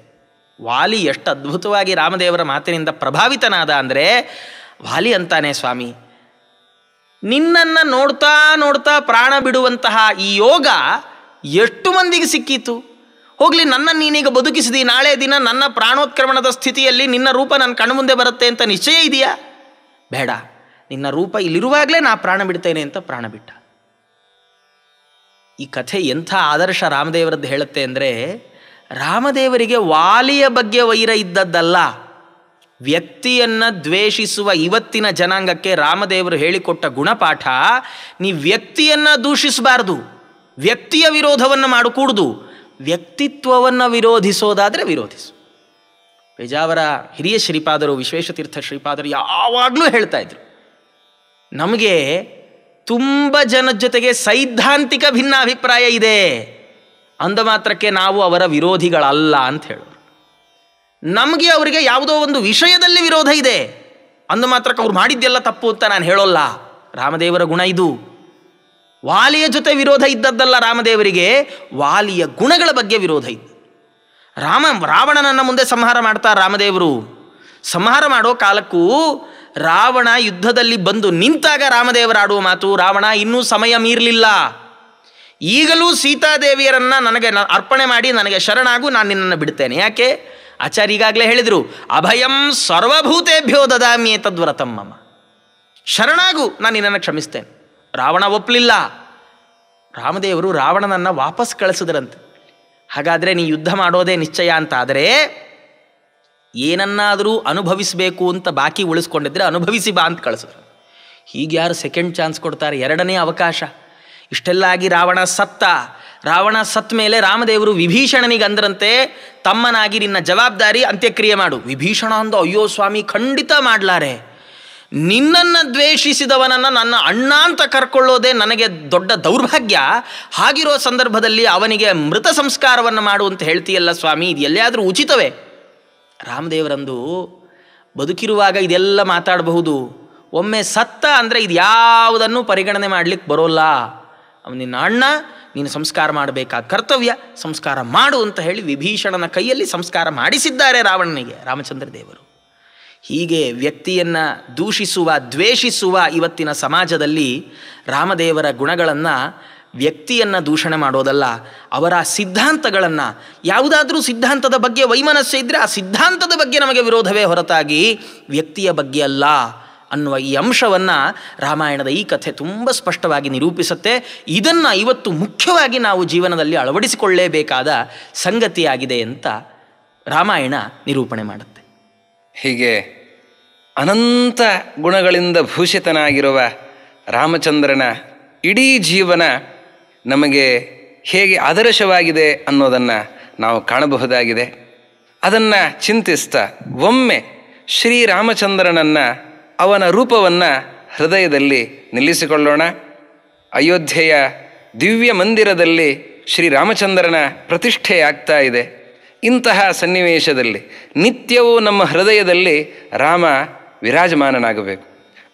ವಾಲಿ ಎಷ್ಟು ಅದ್ಭುತವಾಗಿ ರಾಮದೇವರ ಮಾತಿನಿಂದ ಪ್ರಭಾವಿತನಾದ ಅಂದರೆ, ವಾಲಿ ಅಂತಾನೆ, ಸ್ವಾಮಿ ನಿನ್ನನ್ನು ನೋಡ್ತಾ ನೋಡ್ತಾ ಪ್ರಾಣ ಬಿಡುವಂತಹ ಈ ಯೋಗ ಎಷ್ಟು ಮಂದಿಗೆ ಸಿಕ್ಕಿತು? ಹೋಗಲಿ, ನನ್ನನ್ನು ನೀನೀಗ ಬದುಕಿಸಿದಿ, ನಾಳೆ ದಿನ ನನ್ನ ಪ್ರಾಣೋತ್ಕ್ರಮಣದ ಸ್ಥಿತಿಯಲ್ಲಿ ನಿನ್ನ ರೂಪ ನನ್ನ ಕಣ್ಮುಂದೆ ಬರುತ್ತೆ ಅಂತ ನಿಶ್ಚಯ ಇದೆಯಾ? ಬೇಡ, ನಿನ್ನ ರೂಪ ಇಲ್ಲಿರುವಾಗಲೇ ನಾ ಪ್ರಾಣ ಬಿಡ್ತೇನೆ ಅಂತ ಪ್ರಾಣ ಬಿಟ್ಟ. ಈ ಕಥೆ ಎಂಥ ಆದರ್ಶ ರಾಮದೇವರದ್ದು ಹೇಳುತ್ತೆ ಅಂದರೆ, ರಾಮದೇವರಿಗೆ ವಾಲಿಯ ಬಗ್ಗೆ ವೈರ ಇದ್ದದ್ದಲ್ಲ, ವ್ಯಕ್ತಿಯನ್ನು ದ್ವೇಷಿಸುವ ಇವತ್ತಿನ ಜನಾಂಗಕ್ಕೆ ರಾಮದೇವರು ಹೇಳಿಕೊಟ್ಟ ಗುಣಪಾಠ, ನೀ ವ್ಯಕ್ತಿಯನ್ನು ದೂಷಿಸಬಾರ್ದು, ವ್ಯಕ್ತಿಯ ವಿರೋಧವನ್ನು ಮಾಡಿಕೂಡ್ದು, ವ್ಯಕ್ತಿತ್ವವನ್ನು ವಿರೋಧಿಸೋದಾದರೆ ವಿರೋಧಿಸು. ಪೇಜಾವರ ಹಿರಿಯ ಶ್ರೀಪಾದರು, ವಿಶ್ವೇಶತೀರ್ಥ ಶ್ರೀಪಾದರು ಯಾವಾಗಲೂ ಹೇಳ್ತಾ ಇದ್ರು, ನಮಗೆ ತುಂಬ ಜನದ ಜೊತೆಗೆ ಸೈದ್ಧಾಂತಿಕ ಭಿನ್ನಾಭಿಪ್ರಾಯ ಇದೆ, ಅಂದ ಮಾತ್ರಕ್ಕೆ ನಾವು ಅವರ ವಿರೋಧಿಗಳಲ್ಲ ಅಂತ ಹೇಳೋರು. ನಮಗೆ ಅವರಿಗೆ ಯಾವುದೋ ಒಂದು ವಿಷಯದಲ್ಲಿ ವಿರೋಧ ಇದೆ, ಅಂದ ಮಾತ್ರಕ್ಕೆ ಅವ್ರು ಮಾಡಿದ್ದೆಲ್ಲ ತಪ್ಪು ಅಂತ ನಾನು ಹೇಳೋಲ್ಲ. ರಾಮದೇವರ ಗುಣ ಇದು. ವಾಲಿಯ ಜೊತೆ ವಿರೋಧ ಇದ್ದದ್ದಲ್ಲ ರಾಮದೇವರಿಗೆ, ವಾಲಿಯ ಗುಣಗಳ ಬಗ್ಗೆ ವಿರೋಧ ಇದ್ದು. ರಾವಣನನ್ನು ಮುಂದೆ ಸಂಹಾರ ಮಾಡ್ತಾರೆ ರಾಮದೇವರು. ಸಂಹಾರ ಮಾಡೋ ಕಾಲಕ್ಕೂ ರಾವಣ ಯುದ್ಧದಲ್ಲಿ ಬಂದು ನಿಂತಾಗ ರಾಮದೇವರಾಡುವ ಮಾತು, ರಾವಣ ಇನ್ನೂ ಸಮಯ ಮೀರಲಿಲ್ಲ, ಈಗಲೂ ಸೀತಾದೇವಿಯರನ್ನು ನನಗೆ ಅರ್ಪಣೆ ಮಾಡಿ ನನಗೆ ಶರಣಾಗು, ನಾನು ನಿನ್ನನ್ನು ಬಿಡ್ತೇನೆ. ಯಾಕೆ? ಆಚಾರ್ಯ ಈಗಾಗಲೇ ಹೇಳಿದರು, ಅಭಯಂ ಸರ್ವಭೂತೇಭ್ಯೋ ದದಾಮಿ ತದ್ವ್ರತಂ ಮಮ, ಶರಣಾಗು, ನಾನು ನಿನ್ನನ್ನು ಕ್ಷಮಿಸ್ತೇನೆ. ರಾವಣ ಒಪ್ಪಲಿಲ್ಲ. ರಾಮದೇವರು ರಾವಣನನ್ನು ವಾಪಸ್ ಕಳಿಸಿದ್ರಂತೆ. ಹಾಗಾದರೆ ನೀ ಯುದ್ಧ ಮಾಡೋದೇ ನಿಶ್ಚಯ ಅಂತ ಆದರೆ, ಏನನ್ನಾದರೂ ಅನುಭವಿಸಬೇಕು ಅಂತ ಬಾಕಿ ಉಳಿಸ್ಕೊಂಡಿದ್ರೆ ಅನುಭವಿಸಿ ಬಾ ಅಂತ ಕಳಿಸಿದ್ರು. ಹೀಗೆ ಯಾರು ಸೆಕೆಂಡ್ ಚಾನ್ಸ್ ಕೊಡ್ತಾರೆ? ಎರಡನೇ ಅವಕಾಶ. ಇಷ್ಟೆಲ್ಲ ಆಗಿ ರಾವಣ ಸತ್ತ. ರಾವಣ ಸತ್ತ ಮೇಲೆ ರಾಮದೇವರು ವಿಭೀಷಣನಿಗೆ ಅಂದ್ರಂತೆ, ತಮ್ಮನಾಗಿ ನಿನ್ನ ಜವಾಬ್ದಾರಿ ಅಂತ್ಯಕ್ರಿಯೆ ಮಾಡು. ವಿಭೀಷಣ ಅಂದ, ಅಯ್ಯೋ ಸ್ವಾಮಿ ಖಂಡಿತ ಮಾಡಲಾರೆ, ನಿನ್ನನ್ನು ದ್ವೇಷಿಸಿದವನನ್ನು ನನ್ನ ಅಣ್ಣ ಅಂತ ಕರ್ಕೊಳ್ಳೋದೇ ನನಗೆ ದೊಡ್ಡ ದೌರ್ಭಾಗ್ಯ. ಹಾಗಿರೋ ಸಂದರ್ಭದಲ್ಲಿ ಅವನಿಗೆ ಮೃತ ಸಂಸ್ಕಾರವನ್ನು ಮಾಡು ಅಂತ ಹೇಳ್ತೀಯಲ್ಲ ಸ್ವಾಮಿ, ಇದು ಎಲ್ಲಿಯಾದರೂ ಉಚಿತವೇ? ರಾಮದೇವರಂದು, ಬದುಕಿರುವಾಗ ಇದೆಲ್ಲ ಮಾತಾಡಬಹುದು, ಒಮ್ಮೆ ಸತ್ತ ಅಂದರೆ ಇದು ಯಾವುದನ್ನು ಪರಿಗಣನೆ ಮಾಡಲಿಕ್ಕೆ ಬರೋಲ್ಲ. ನಿನ್ನ ಅಣ್ಣ, ನೀನು ಸಂಸ್ಕಾರ ಮಾಡಬೇಕಾದ ಕರ್ತವ್ಯ, ಸಂಸ್ಕಾರ ಮಾಡು ಅಂತ ಹೇಳಿ ವಿಭೀಷಣನ ಕೈಯಲ್ಲಿ ಸಂಸ್ಕಾರ ಮಾಡಿಸಿದ್ದಾರೆ ರಾವಣನಿಗೆ ರಾಮಚಂದ್ರ ದೇವರು. ಹೀಗೆ ವ್ಯಕ್ತಿಯನ್ನು ದೂಷಿಸುವ, ದ್ವೇಷಿಸುವ ಇವತ್ತಿನ ಸಮಾಜದಲ್ಲಿ ರಾಮದೇವರ ಗುಣಗಳನ್ನು, ವ್ಯಕ್ತಿಯನ್ನು ದೂಷಣೆ ಮಾಡೋದಲ್ಲ, ಅವರ ಸಿದ್ಧಾಂತಗಳನ್ನು, ಯಾವುದಾದ್ರೂ ಸಿದ್ಧಾಂತದ ಬಗ್ಗೆ ವೈಮನಸ್ಸು ಇದ್ದರೆ ಆ ಸಿದ್ಧಾಂತದ ಬಗ್ಗೆ ನಮಗೆ ವಿರೋಧವೇ ಹೊರತಾಗಿ ವ್ಯಕ್ತಿಯ ಬಗ್ಗೆ ಅಲ್ಲ ಅನ್ನುವ ಈ ಅಂಶವನ್ನು ರಾಮಾಯಣದ ಈ ಕಥೆ ತುಂಬ ಸ್ಪಷ್ಟವಾಗಿ ನಿರೂಪಿಸುತ್ತೆ. ಇದನ್ನು ಇವತ್ತು ಮುಖ್ಯವಾಗಿ ನಾವು ಜೀವನದಲ್ಲಿ ಅಳವಡಿಸಿಕೊಳ್ಳಲೇಬೇಕಾದ ಸಂಗತಿಯಾಗಿದೆ ಅಂತ ರಾಮಾಯಣ ನಿರೂಪಣೆ ಮಾಡುತ್ತೆ. ಹೀಗೆ ಅನಂತ ಗುಣಗಳಿಂದ ಭೂಷಿತನಾಗಿರುವ ರಾಮಚಂದ್ರನ ಇಡೀ ಜೀವನ ನಮಗೆ ಹೇಗೆ ಆದರ್ಶವಾಗಿದೆ ಅನ್ನೋದನ್ನು ನಾವು ಕಾಣಬಹುದಾಗಿದೆ. ಅದನ್ನು ಚಿಂತಿಸ್ತಾ ಒಮ್ಮೆ ಶ್ರೀರಾಮಚಂದ್ರನನ್ನು, ಅವನ ರೂಪವನ್ನು ಹೃದಯದಲ್ಲಿ ನಿಲ್ಲಿಸಿಕೊಳ್ಳೋಣ. ಅಯೋಧ್ಯೆಯ ದಿವ್ಯ ಮಂದಿರದಲ್ಲಿ ಶ್ರೀರಾಮಚಂದ್ರನ ಪ್ರತಿಷ್ಠೆಯಾಗ್ತಾ ಇದೆ. ಇಂತಹ ಸನ್ನಿವೇಶದಲ್ಲಿ ನಿತ್ಯವೂ ನಮ್ಮ ಹೃದಯದಲ್ಲಿ ರಾಮ ವಿರಾಜಮಾನನಾಗಬೇಕು,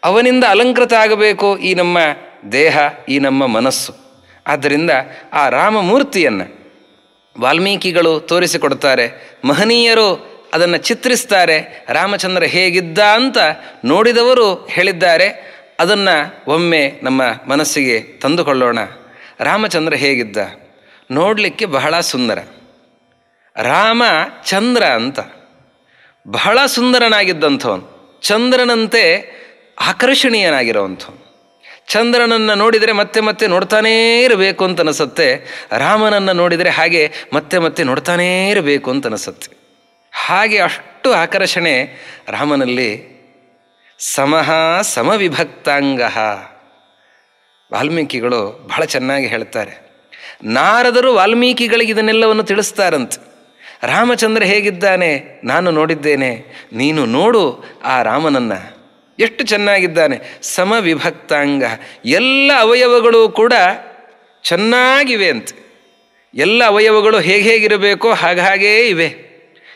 ಅವನಿಂದ ಅಲಂಕೃತ ಆಗಬೇಕು ಈ ನಮ್ಮ ದೇಹ, ಈ ನಮ್ಮ ಮನಸ್ಸು. ಆದ್ದರಿಂದ ಆ ರಾಮಮೂರ್ತಿಯನ್ನು ವಾಲ್ಮೀಕಿಗಳು ತೋರಿಸಿಕೊಡ್ತಾರೆ, ಮಹನೀಯರು ಅದನ್ನು ಚಿತ್ರಿಸ್ತಾರೆ. ರಾಮಚಂದ್ರ ಹೇಗಿದ್ದ ಅಂತ ನೋಡಿದವರು ಹೇಳಿದ್ದಾರೆ. ಅದನ್ನು ಒಮ್ಮೆ ನಮ್ಮ ಮನಸ್ಸಿಗೆ ತಂದುಕೊಳ್ಳೋಣ. ರಾಮಚಂದ್ರ ಹೇಗಿದ್ದ ನೋಡಲಿಕ್ಕೆ ಬಹಳ ಸುಂದರ. ರಾಮ ಚಂದ್ರ ಅಂತ, ಬಹಳ ಸುಂದರನಾಗಿದ್ದಂಥವನು, ಚಂದ್ರನಂತೆ ಆಕರ್ಷಣೀಯನಾಗಿರೋವಂಥವನು. ಚಂದ್ರನನ್ನು ನೋಡಿದರೆ ಮತ್ತೆ ಮತ್ತೆ ನೋಡ್ತಾನೇ ಇರಬೇಕು ಅಂತ ಅನಿಸುತ್ತೆ. ರಾಮನನ್ನು ನೋಡಿದರೆ ಹಾಗೆ ಮತ್ತೆ ಮತ್ತೆ ನೋಡ್ತಾನೇ ಇರಬೇಕು ಅಂತ ಅನಿಸುತ್ತೆ. ಹಾಗೆ ಅಷ್ಟು ಆಕರ್ಷಣೆ ರಾಮನಲ್ಲಿ. ಸಮಃ ಸಮವಿಭಕ್ತಾಂಗ. ವಾಲ್ಮೀಕಿಗಳು ಬಹಳ ಚೆನ್ನಾಗಿ ಹೇಳ್ತಾರೆ. ನಾರದರು ವಾಲ್ಮೀಕಿಗಳಿಗೆ ಇದನ್ನೆಲ್ಲವನ್ನು ತಿಳಿಸ್ತಾರಂತೆ. ರಾಮಚಂದ್ರ ಹೇಗಿದ್ದಾನೆ ನಾನು ನೋಡಿದ್ದೇನೆ, ನೀನು ನೋಡು ಆ ರಾಮನನ್ನು, ಎಷ್ಟು ಚೆನ್ನಾಗಿದ್ದಾನೆ. ಸಮವಿಭಕ್ತಾಂಗ, ಎಲ್ಲ ಅವಯವಗಳು ಕೂಡ ಚೆನ್ನಾಗಿವೆ ಅಂತ. ಎಲ್ಲ ಅವಯವಗಳು ಹೇಗಿರಬೇಕೋ ಹಾಗೇ ಇವೆ.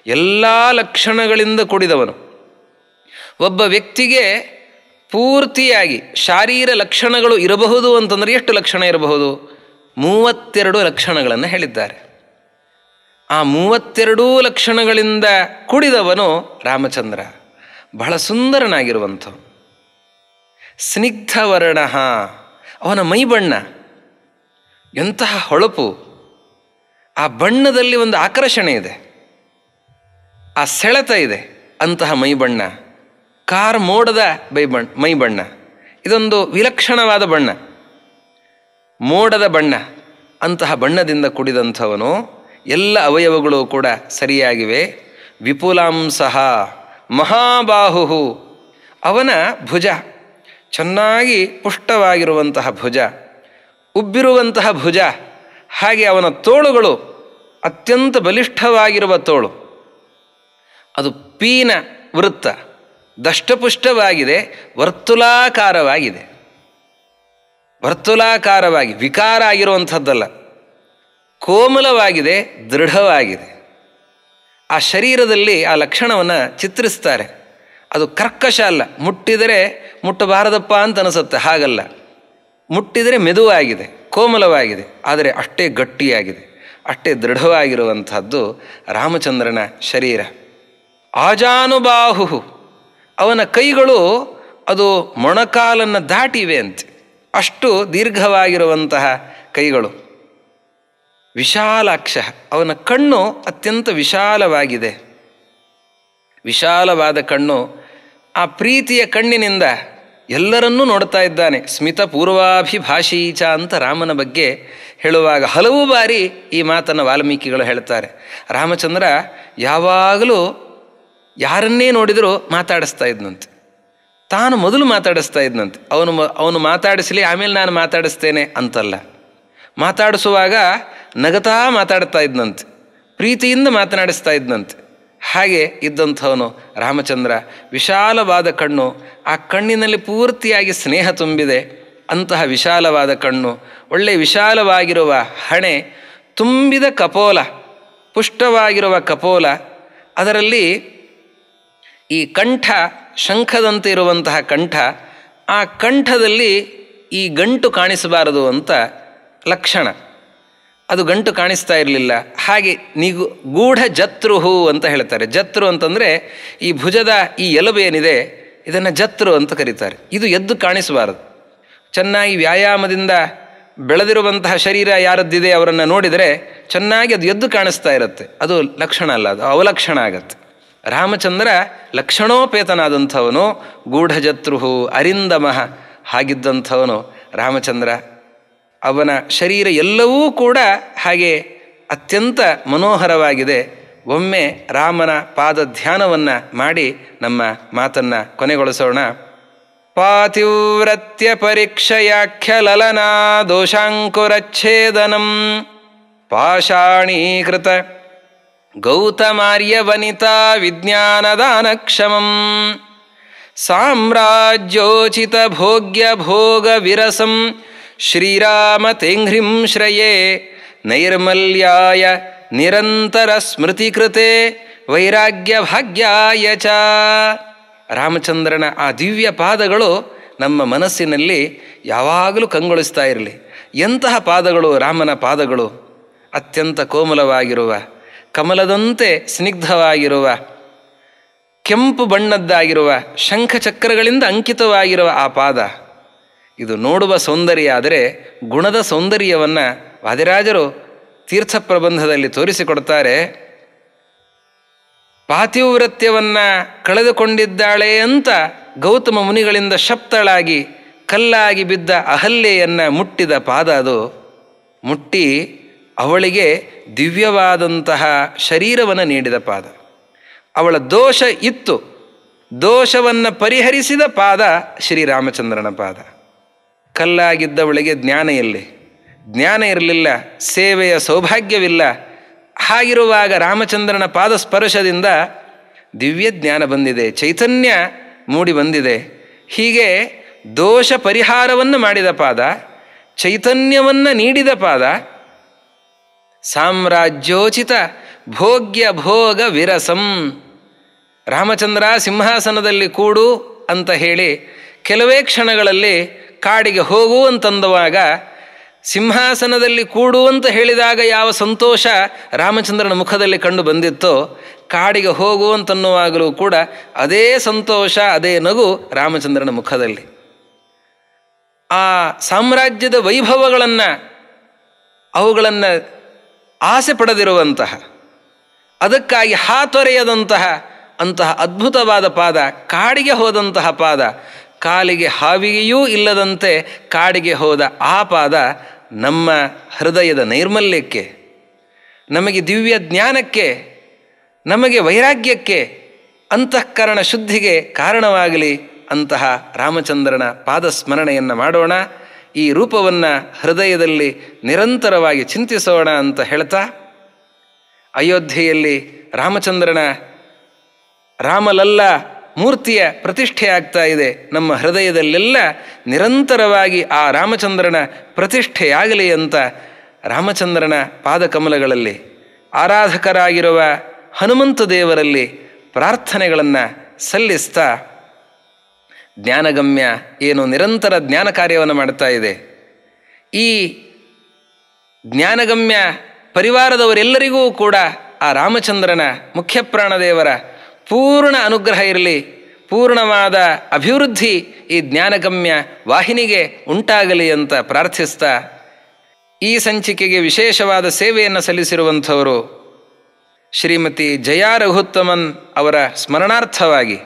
ಎಲ್ಲ ಲಕ್ಷಣಗಳಿಂದ ಕೂಡಿದವನು. ಒಬ್ಬ ವ್ಯಕ್ತಿಗೆ ಪೂರ್ತಿಯಾಗಿ ಶಾರೀರ ಲಕ್ಷಣಗಳು ಇರಬಹುದು ಅಂತಂದರೆ ಎಷ್ಟು ಲಕ್ಷಣ ಇರಬಹುದು? 32 ಲಕ್ಷಣಗಳನ್ನು ಹೇಳಿದ್ದಾರೆ. ಆ 32 ಲಕ್ಷಣಗಳಿಂದ ಕೂಡಿದವನು ರಾಮಚಂದ್ರ. ಬಹಳ ಸುಂದರನಾಗಿರುವಂಥ ಸ್ನಿಗ್ಧವರ್ಣ, ಅವನ ಮೈ ಬಣ್ಣ ಎಂತಹ ಹೊಳಪು. ಆ ಬಣ್ಣದಲ್ಲಿ ಒಂದು ಆಕರ್ಷಣೆ ಇದೆ, ಆ ಸೆಳೆತ ಇದೆ. ಅಂತಹ ಮೈ ಬಣ್ಣ, ಕಾರ್ ಮೋಡದ ಮೈ ಬಣ್ಣ. ಇದೊಂದು ವಿಲಕ್ಷಣವಾದ ಬಣ್ಣ, ಮೋಡದ ಬಣ್ಣ. ಅಂತಹ ಬಣ್ಣದಿಂದ ಕೂಡಿದಂಥವನು. ಎಲ್ಲ ಅವಯವಗಳು ಕೂಡ ಸರಿಯಾಗಿವೆ. ವಿಪುಲಾಂಸಃ ಮಹಾಬಾಹು, ಅವನ ಭುಜ ಚೆನ್ನಾಗಿ ಪುಷ್ಟವಾಗಿರುವಂತಹ ಭುಜ, ಉಬ್ಬಿರುವಂತಹ ಭುಜ. ಹಾಗೆ ಅವನ ತೋಳುಗಳು ಅತ್ಯಂತ ಬಲಿಷ್ಠವಾಗಿರುವ ತೋಳು. ಅದು ಪೀನ ವೃತ್ತ, ದಷ್ಟಪುಷ್ಟವಾಗಿದೆ, ವರ್ತುಲಾಕಾರವಾಗಿದೆ. ವರ್ತುಲಾಕಾರವಾಗಿ ವಿಕಾರ ಆಗಿರುವಂಥದ್ದಲ್ಲ, ಕೋಮಲವಾಗಿದೆ, ದೃಢವಾಗಿದೆ. ಆ ಶರೀರದಲ್ಲಿ ಆ ಲಕ್ಷಣವನ್ನು ಚಿತ್ರಿಸ್ತಾರೆ. ಅದು ಕರ್ಕಶ ಅಲ್ಲ, ಮುಟ್ಟಿದರೆ ಮುಟ್ಟಬಾರದಪ್ಪ ಅಂತ ಅನಿಸುತ್ತೆ, ಹಾಗಲ್ಲ. ಮುಟ್ಟಿದರೆ ಮೆದುವಾಗಿದೆ, ಕೋಮಲವಾಗಿದೆ, ಆದರೆ ಅಷ್ಟೇ ಗಟ್ಟಿಯಾಗಿದೆ, ಅಷ್ಟೇ ದೃಢವಾಗಿರುವಂಥದ್ದು ರಾಮಚಂದ್ರನ ಶರೀರ. ಆಜಾನುಬಾಹು, ಅವನ ಕೈಗಳು ಅದು ಮೊಣಕಾಲನ್ನು ದಾಟಿವೆ ಅಂತೆ, ಅಷ್ಟು ದೀರ್ಘವಾಗಿರುವಂತಹ ಕೈಗಳು. ವಿಶಾಲಾಕ್ಷ, ಅವನ ಕಣ್ಣು ಅತ್ಯಂತ ವಿಶಾಲವಾಗಿದೆ, ವಿಶಾಲವಾದ ಕಣ್ಣು. ಆ ಪ್ರೀತಿಯ ಕಣ್ಣಿನಿಂದ ಎಲ್ಲರನ್ನೂ ನೋಡ್ತಾ ಇದ್ದಾನೆ. ಸ್ಮಿತ ಪೂರ್ವಾಭಿಭಾಷೀಚ ಅಂತ ರಾಮನ ಬಗ್ಗೆ ಹೇಳುವಾಗ ಹಲವು ಬಾರಿ ಈ ಮಾತನ್ನು ವಾಲ್ಮೀಕಿಗಳು ಹೇಳ್ತಾರೆ. ರಾಮಚಂದ್ರ ಯಾವಾಗಲೂ ಯಾರನ್ನೇ ನೋಡಿದರೂ ಮಾತಾಡಿಸ್ತಾ ಇದ್ನಂತೆ, ತಾನು ಮೊದಲು ಮಾತಾಡಿಸ್ತಾ ಇದ್ನಂತೆ. ಅವನು ಮಾತಾಡಿಸಲಿ ಆಮೇಲೆ ನಾನು ಮಾತಾಡಿಸ್ತೇನೆ ಅಂತಲ್ಲ, ಮಾತಾಡಿಸುವಾಗ ನಗತಾ ಮಾತಾಡ್ತಾ ಇದ್ನಂತೆ, ಪ್ರೀತಿಯಿಂದ ಮಾತನಾಡಿಸ್ತಾ ಇದ್ನಂತೆ. ಹಾಗೆ ಇದ್ದಂಥವನು ರಾಮಚಂದ್ರ. ವಿಶಾಲವಾದ ಕಣ್ಣು, ಆ ಕಣ್ಣಿನಲ್ಲಿ ಪೂರ್ತಿಯಾಗಿ ಸ್ನೇಹ ತುಂಬಿದೆ. ಅಂತಹ ವಿಶಾಲವಾದ ಕಣ್ಣು, ಒಳ್ಳೆಯ ವಿಶಾಲವಾಗಿರುವ ಹಣೆ, ತುಂಬಿದ ಕಪೋಲ, ಪುಷ್ಟವಾಗಿರುವ ಕಪೋಲ. ಅದರಲ್ಲಿ ಈ ಕಂಠ ಶಂಖದಂತೆ ಇರುವಂತಹ ಕಂಠ, ಆ ಕಂಠದಲ್ಲಿ ಈ ಗಂಟು ಕಾಣಿಸಬಾರದು ಅಂತ ಲಕ್ಷಣ. ಅದು ಗಂಟು ಕಾಣಿಸ್ತಾ ಇರಲಿಲ್ಲ. ಹಾಗೆ ಗೂಢ ಜತ್ರುಹು ಅಂತ ಹೇಳ್ತಾರೆ. ಜತ್ರು ಅಂತಂದರೆ ಈ ಭುಜದ ಈ ಎಲುಬು ಏನಿದೆ ಇದನ್ನು ಜತ್ರು ಅಂತ ಕರೀತಾರೆ. ಇದು ಎದ್ದು ಕಾಣಿಸಬಾರದು. ಚೆನ್ನಾಗಿ ವ್ಯಾಯಾಮದಿಂದ ಬೆಳೆದಿರುವಂತಹ ಶರೀರ ಯಾರದ್ದಿದೆ ಅವರನ್ನು ನೋಡಿದರೆ ಚೆನ್ನಾಗಿ ಅದು ಎದ್ದು ಕಾಣಿಸ್ತಾ ಇರುತ್ತೆ. ಅದು ಲಕ್ಷಣ ಅಲ್ಲ, ಅದು ಅವಲಕ್ಷಣ ಆಗತ್ತೆ. ರಾಮಚಂದ್ರ ಲಕ್ಷಣೋಪೇತನಾದಂಥವನು, ಗೂಢಜತ್ರುಹು ಅರಿಂದಮಃ ಹಾಗಿದ್ದಂಥವನು ರಾಮಚಂದ್ರ. ಅವನ ಶರೀರ ಎಲ್ಲವೂ ಕೂಡ ಹಾಗೆ ಅತ್ಯಂತ ಮನೋಹರವಾಗಿದೆ. ಒಮ್ಮೆ ರಾಮನ ಪಾದ ಧ್ಯಾನವನ್ನು ಮಾಡಿ ನಮ್ಮ ಮಾತನ್ನು ಕೊನೆಗೊಳಿಸೋಣ. ಪಾತಿವ್ರತ್ಯ ಪರೀಕ್ಷಯಾಖ್ಯಲಲನಾ ದೋಷಾಂಕುರಚ್ಛೇದನಂ ಪಾಷಾಣೀಕೃತ ಗೌತಮಾರ್ಯವನಿತಾ ವಿಜ್ಞಾನದಾನಕ್ಷಮಂ ಸಾಮ್ರಾಜ್ಯೋಚಿತ ಭೋಗ್ಯ ಭೋಗ ವಿರಸಂ ಶ್ರೀರಾಮ ತೇಂಘ್ರಿಂ ಶ್ರಯೇ ನೈರ್ಮಲ್ಯಾಯ ನಿರಂತರ ಸ್ಮೃತಿಕೃತೆ ವೈರಾಗ್ಯ ಭಾಗ್ಯಾಯ ಚ. ರಾಮಚಂದ್ರನ ಆ ದಿವ್ಯ ಪಾದಗಳು ನಮ್ಮ ಮನಸ್ಸಿನಲ್ಲಿ ಯಾವಾಗಲೂ ಕಂಗೊಳಿಸ್ತಾ ಇರಲಿ. ಎಂತಹ ಪಾದಗಳು ರಾಮನ ಪಾದಗಳು! ಅತ್ಯಂತ ಕೋಮಲವಾಗಿರುವ, ಕಮಲದಂತೆ ಸ್ನಿಗ್ಧವಾಗಿರುವ, ಕೆಂಪು ಬಣ್ಣದ್ದಾಗಿರುವ, ಶಂಖಚಕ್ರಗಳಿಂದ ಅಂಕಿತವಾಗಿರುವ ಆ ಪಾದ. ಇದು ನೋಡುವ ಸೌಂದರ್ಯ. ಆದರೆ ಗುಣದ ಸೌಂದರ್ಯವನ್ನು ವಾದಿರಾಜರು ತೀರ್ಥ ಪ್ರಬಂಧದಲ್ಲಿ ತೋರಿಸಿಕೊಡ್ತಾರೆ. ಪಾತಿವ್ರತ್ಯವನ್ನು ಕಳೆದುಕೊಂಡಿದ್ದಾಳೆ ಅಂತ ಗೌತಮ ಮುನಿಗಳಿಂದ ಶಪ್ತಳಾಗಿ ಕಲ್ಲಾಗಿ ಬಿದ್ದ ಅಹಲ್ಯೆಯನ್ನು ಮುಟ್ಟಿದ ಪಾದ ಅದು. ಮುಟ್ಟಿ ಅವಳಿಗೆ ದಿವ್ಯವಾದಂತಹ ಶರೀರವನ್ನು ನೀಡಿದ ಪಾದ. ಅವಳ ದೋಷ ಇತ್ತು, ದೋಷವನ್ನು ಪರಿಹರಿಸಿದ ಪಾದ ಶ್ರೀರಾಮಚಂದ್ರನ ಪಾದ. ಕಲ್ಲಾಗಿದ್ದವಳಿಗೆ ಜ್ಞಾನ ಎಲ್ಲಿ? ಜ್ಞಾನ ಇರಲಿಲ್ಲ, ಸೇವೆಯ ಸೌಭಾಗ್ಯವಿಲ್ಲ. ಹಾಗಿರುವಾಗ ರಾಮಚಂದ್ರನ ಪಾದ ಸ್ಪರ್ಶದಿಂದ ದಿವ್ಯ ಜ್ಞಾನ ಬಂದಿದೆ, ಚೈತನ್ಯ ಮೂಡಿ ಬಂದಿದೆ. ಹೀಗೆ ದೋಷ ಪರಿಹಾರವನ್ನು ಮಾಡಿದ ಪಾದ, ಚೈತನ್ಯವನ್ನು ನೀಡಿದ ಪಾದ, ಸಾಮ್ರಾಜ್ಯೋಚಿತ ಭೋಗ್ಯ ಭೋಗ ವಿರಸಂ. ರಾಮಚಂದ್ರ ಸಿಂಹಾಸನದಲ್ಲಿ ಕೂಡು ಅಂತ ಹೇಳಿ ಕೆಲವೇ ಕ್ಷಣಗಳಲ್ಲಿ ಕಾಡಿಗೆ ಹೋಗು ಅಂತಂದುವಾಗ, ಸಿಂಹಾಸನದಲ್ಲಿ ಕೂಡು ಅಂತ ಹೇಳಿದಾಗ ಯಾವ ಸಂತೋಷ ರಾಮಚಂದ್ರನ ಮುಖದಲ್ಲಿ ಕಂಡು ಬಂದಿತ್ತೋ, ಕಾಡಿಗೆ ಹೋಗು ಅಂತನ್ನುವಾಗಲೂ ಕೂಡ ಅದೇ ಸಂತೋಷ, ಅದೇ ನಗು ರಾಮಚಂದ್ರನ ಮುಖದಲ್ಲಿ. ಆ ಸಾಮ್ರಾಜ್ಯದ ವೈಭವಗಳನ್ನು, ಅವುಗಳನ್ನು ಆಸೆ ಪಡೆದಿರುವಂತಹ, ಅದಕ್ಕಾಗಿ ಹಾತೊರೆಯದಂತಹ ಅಂತಹ ಅದ್ಭುತವಾದ ಪಾದ, ಕಾಡಿಗೆ ಹೋದಂತಹ ಪಾದ, ಕಾಲಿಗೆ ಹಾವಿಗೆಯೂ ಇಲ್ಲದಂತೆ ಕಾಡಿಗೆ ಹೋದ ಆ ಪಾದ ನಮ್ಮ ಹೃದಯದ ನೈರ್ಮಲ್ಯಕ್ಕೆ, ನಮಗೆ ದಿವ್ಯ ಜ್ಞಾನಕ್ಕೆ, ನಮಗೆ ವೈರಾಗ್ಯಕ್ಕೆ, ಅಂತಃಕರಣ ಶುದ್ಧಿಗೆ ಕಾರಣವಾಗಲಿ. ಅಂತಹ ರಾಮಚಂದ್ರನ ಪಾದ ಸ್ಮರಣೆಯನ್ನು ಮಾಡೋಣ. ಈ ರೂಪವನ್ನು ಹೃದಯದಲ್ಲಿ ನಿರಂತರವಾಗಿ ಚಿಂತಿಸೋಣ ಅಂತ ಹೇಳ್ತಾ, ಅಯೋಧ್ಯೆಯಲ್ಲಿ ರಾಮಚಂದ್ರನ ರಾಮಲಲ್ಲ ಮೂರ್ತಿಯ ಪ್ರತಿಷ್ಠೆ ಆಗ್ತಾ ಇದೆ. ನಮ್ಮ ಹೃದಯದಲ್ಲೆಲ್ಲ ನಿರಂತರವಾಗಿ ಆ ರಾಮಚಂದ್ರನ ಪ್ರತಿಷ್ಠೆಯಾಗಲಿ ಅಂತ ರಾಮಚಂದ್ರನ ಪಾದಕಮಲಗಳಲ್ಲಿ ಆರಾಧಕರಾಗಿರುವ ಹನುಮಂತ ದೇವರಲ್ಲಿ ಪ್ರಾರ್ಥನೆಗಳನ್ನು ಸಲ್ಲಿಸ್ತಾ, ಜ್ಞಾನಗಮ್ಯ ಏನು ನಿರಂತರ ಜ್ಞಾನ ಕಾರ್ಯವನ್ನು ಮಾಡ್ತಾ ಇದೆ. ಈ ಜ್ಞಾನಗಮ್ಯ ಪರಿವಾರದವರೆಲ್ಲರಿಗೂ ಕೂಡ ಆ ರಾಮಚಂದ್ರನ ಮುಖ್ಯಪ್ರಾಣದೇವರ ಪೂರ್ಣ ಅನುಗ್ರಹ ಇರಲಿ, ಪೂರ್ಣವಾದ ಅಭಿವೃದ್ಧಿ ಈ ಜ್ಞಾನಗಮ್ಯ ವಾಹಿನಿಗೆ ಉಂಟಾಗಲಿ ಅಂತ ಪ್ರಾರ್ಥಿಸ್ತಾ, ಈ ಸಂಚಿಕೆಗೆ ವಿಶೇಷವಾದ ಸೇವೆಯನ್ನು ಸಲ್ಲಿಸಿರುವಂಥವರು ಶ್ರೀಮತಿ ಜಯಾ ರಘುತ್ತಮನ್ ಅವರ ಸ್ಮರಣಾರ್ಥವಾಗಿ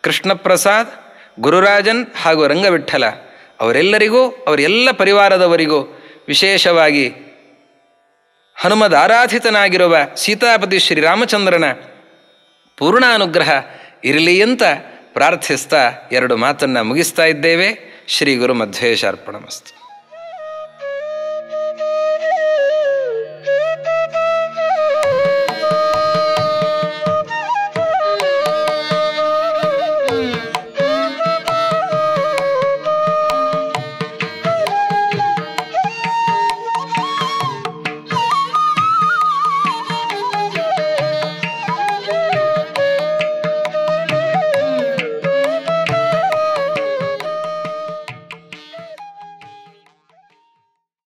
ಕೃಷ್ಣಪ್ರಸಾದ್, ಗುರುರಾಜನ್ ಹಾಗೂ ರಂಗವಿಠಲ ಅವರೆಲ್ಲರಿಗೂ, ಅವರೆಲ್ಲ ಪರಿವಾರದವರಿಗೂ, ವಿಶೇಷವಾಗಿ ಹನುಮದಾರಾಧಿತನಾಗಿರುವ ಸೀತಾಪತಿ ಶ್ರೀರಾಮಚಂದ್ರನ ಪೂರ್ಣ ಅನುಗ್ರಹ ಇರಲಿ ಅಂತ ಪ್ರಾರ್ಥಿಸ್ತಾ ಎರಡು ಮಾತನ್ನು ಮುಗಿಸ್ತಾ ಇದ್ದೇವೆ. ಶ್ರೀ ಗುರು ಮಧ್ವೇಶ ಅರ್ಪಣಮಸ್ತು.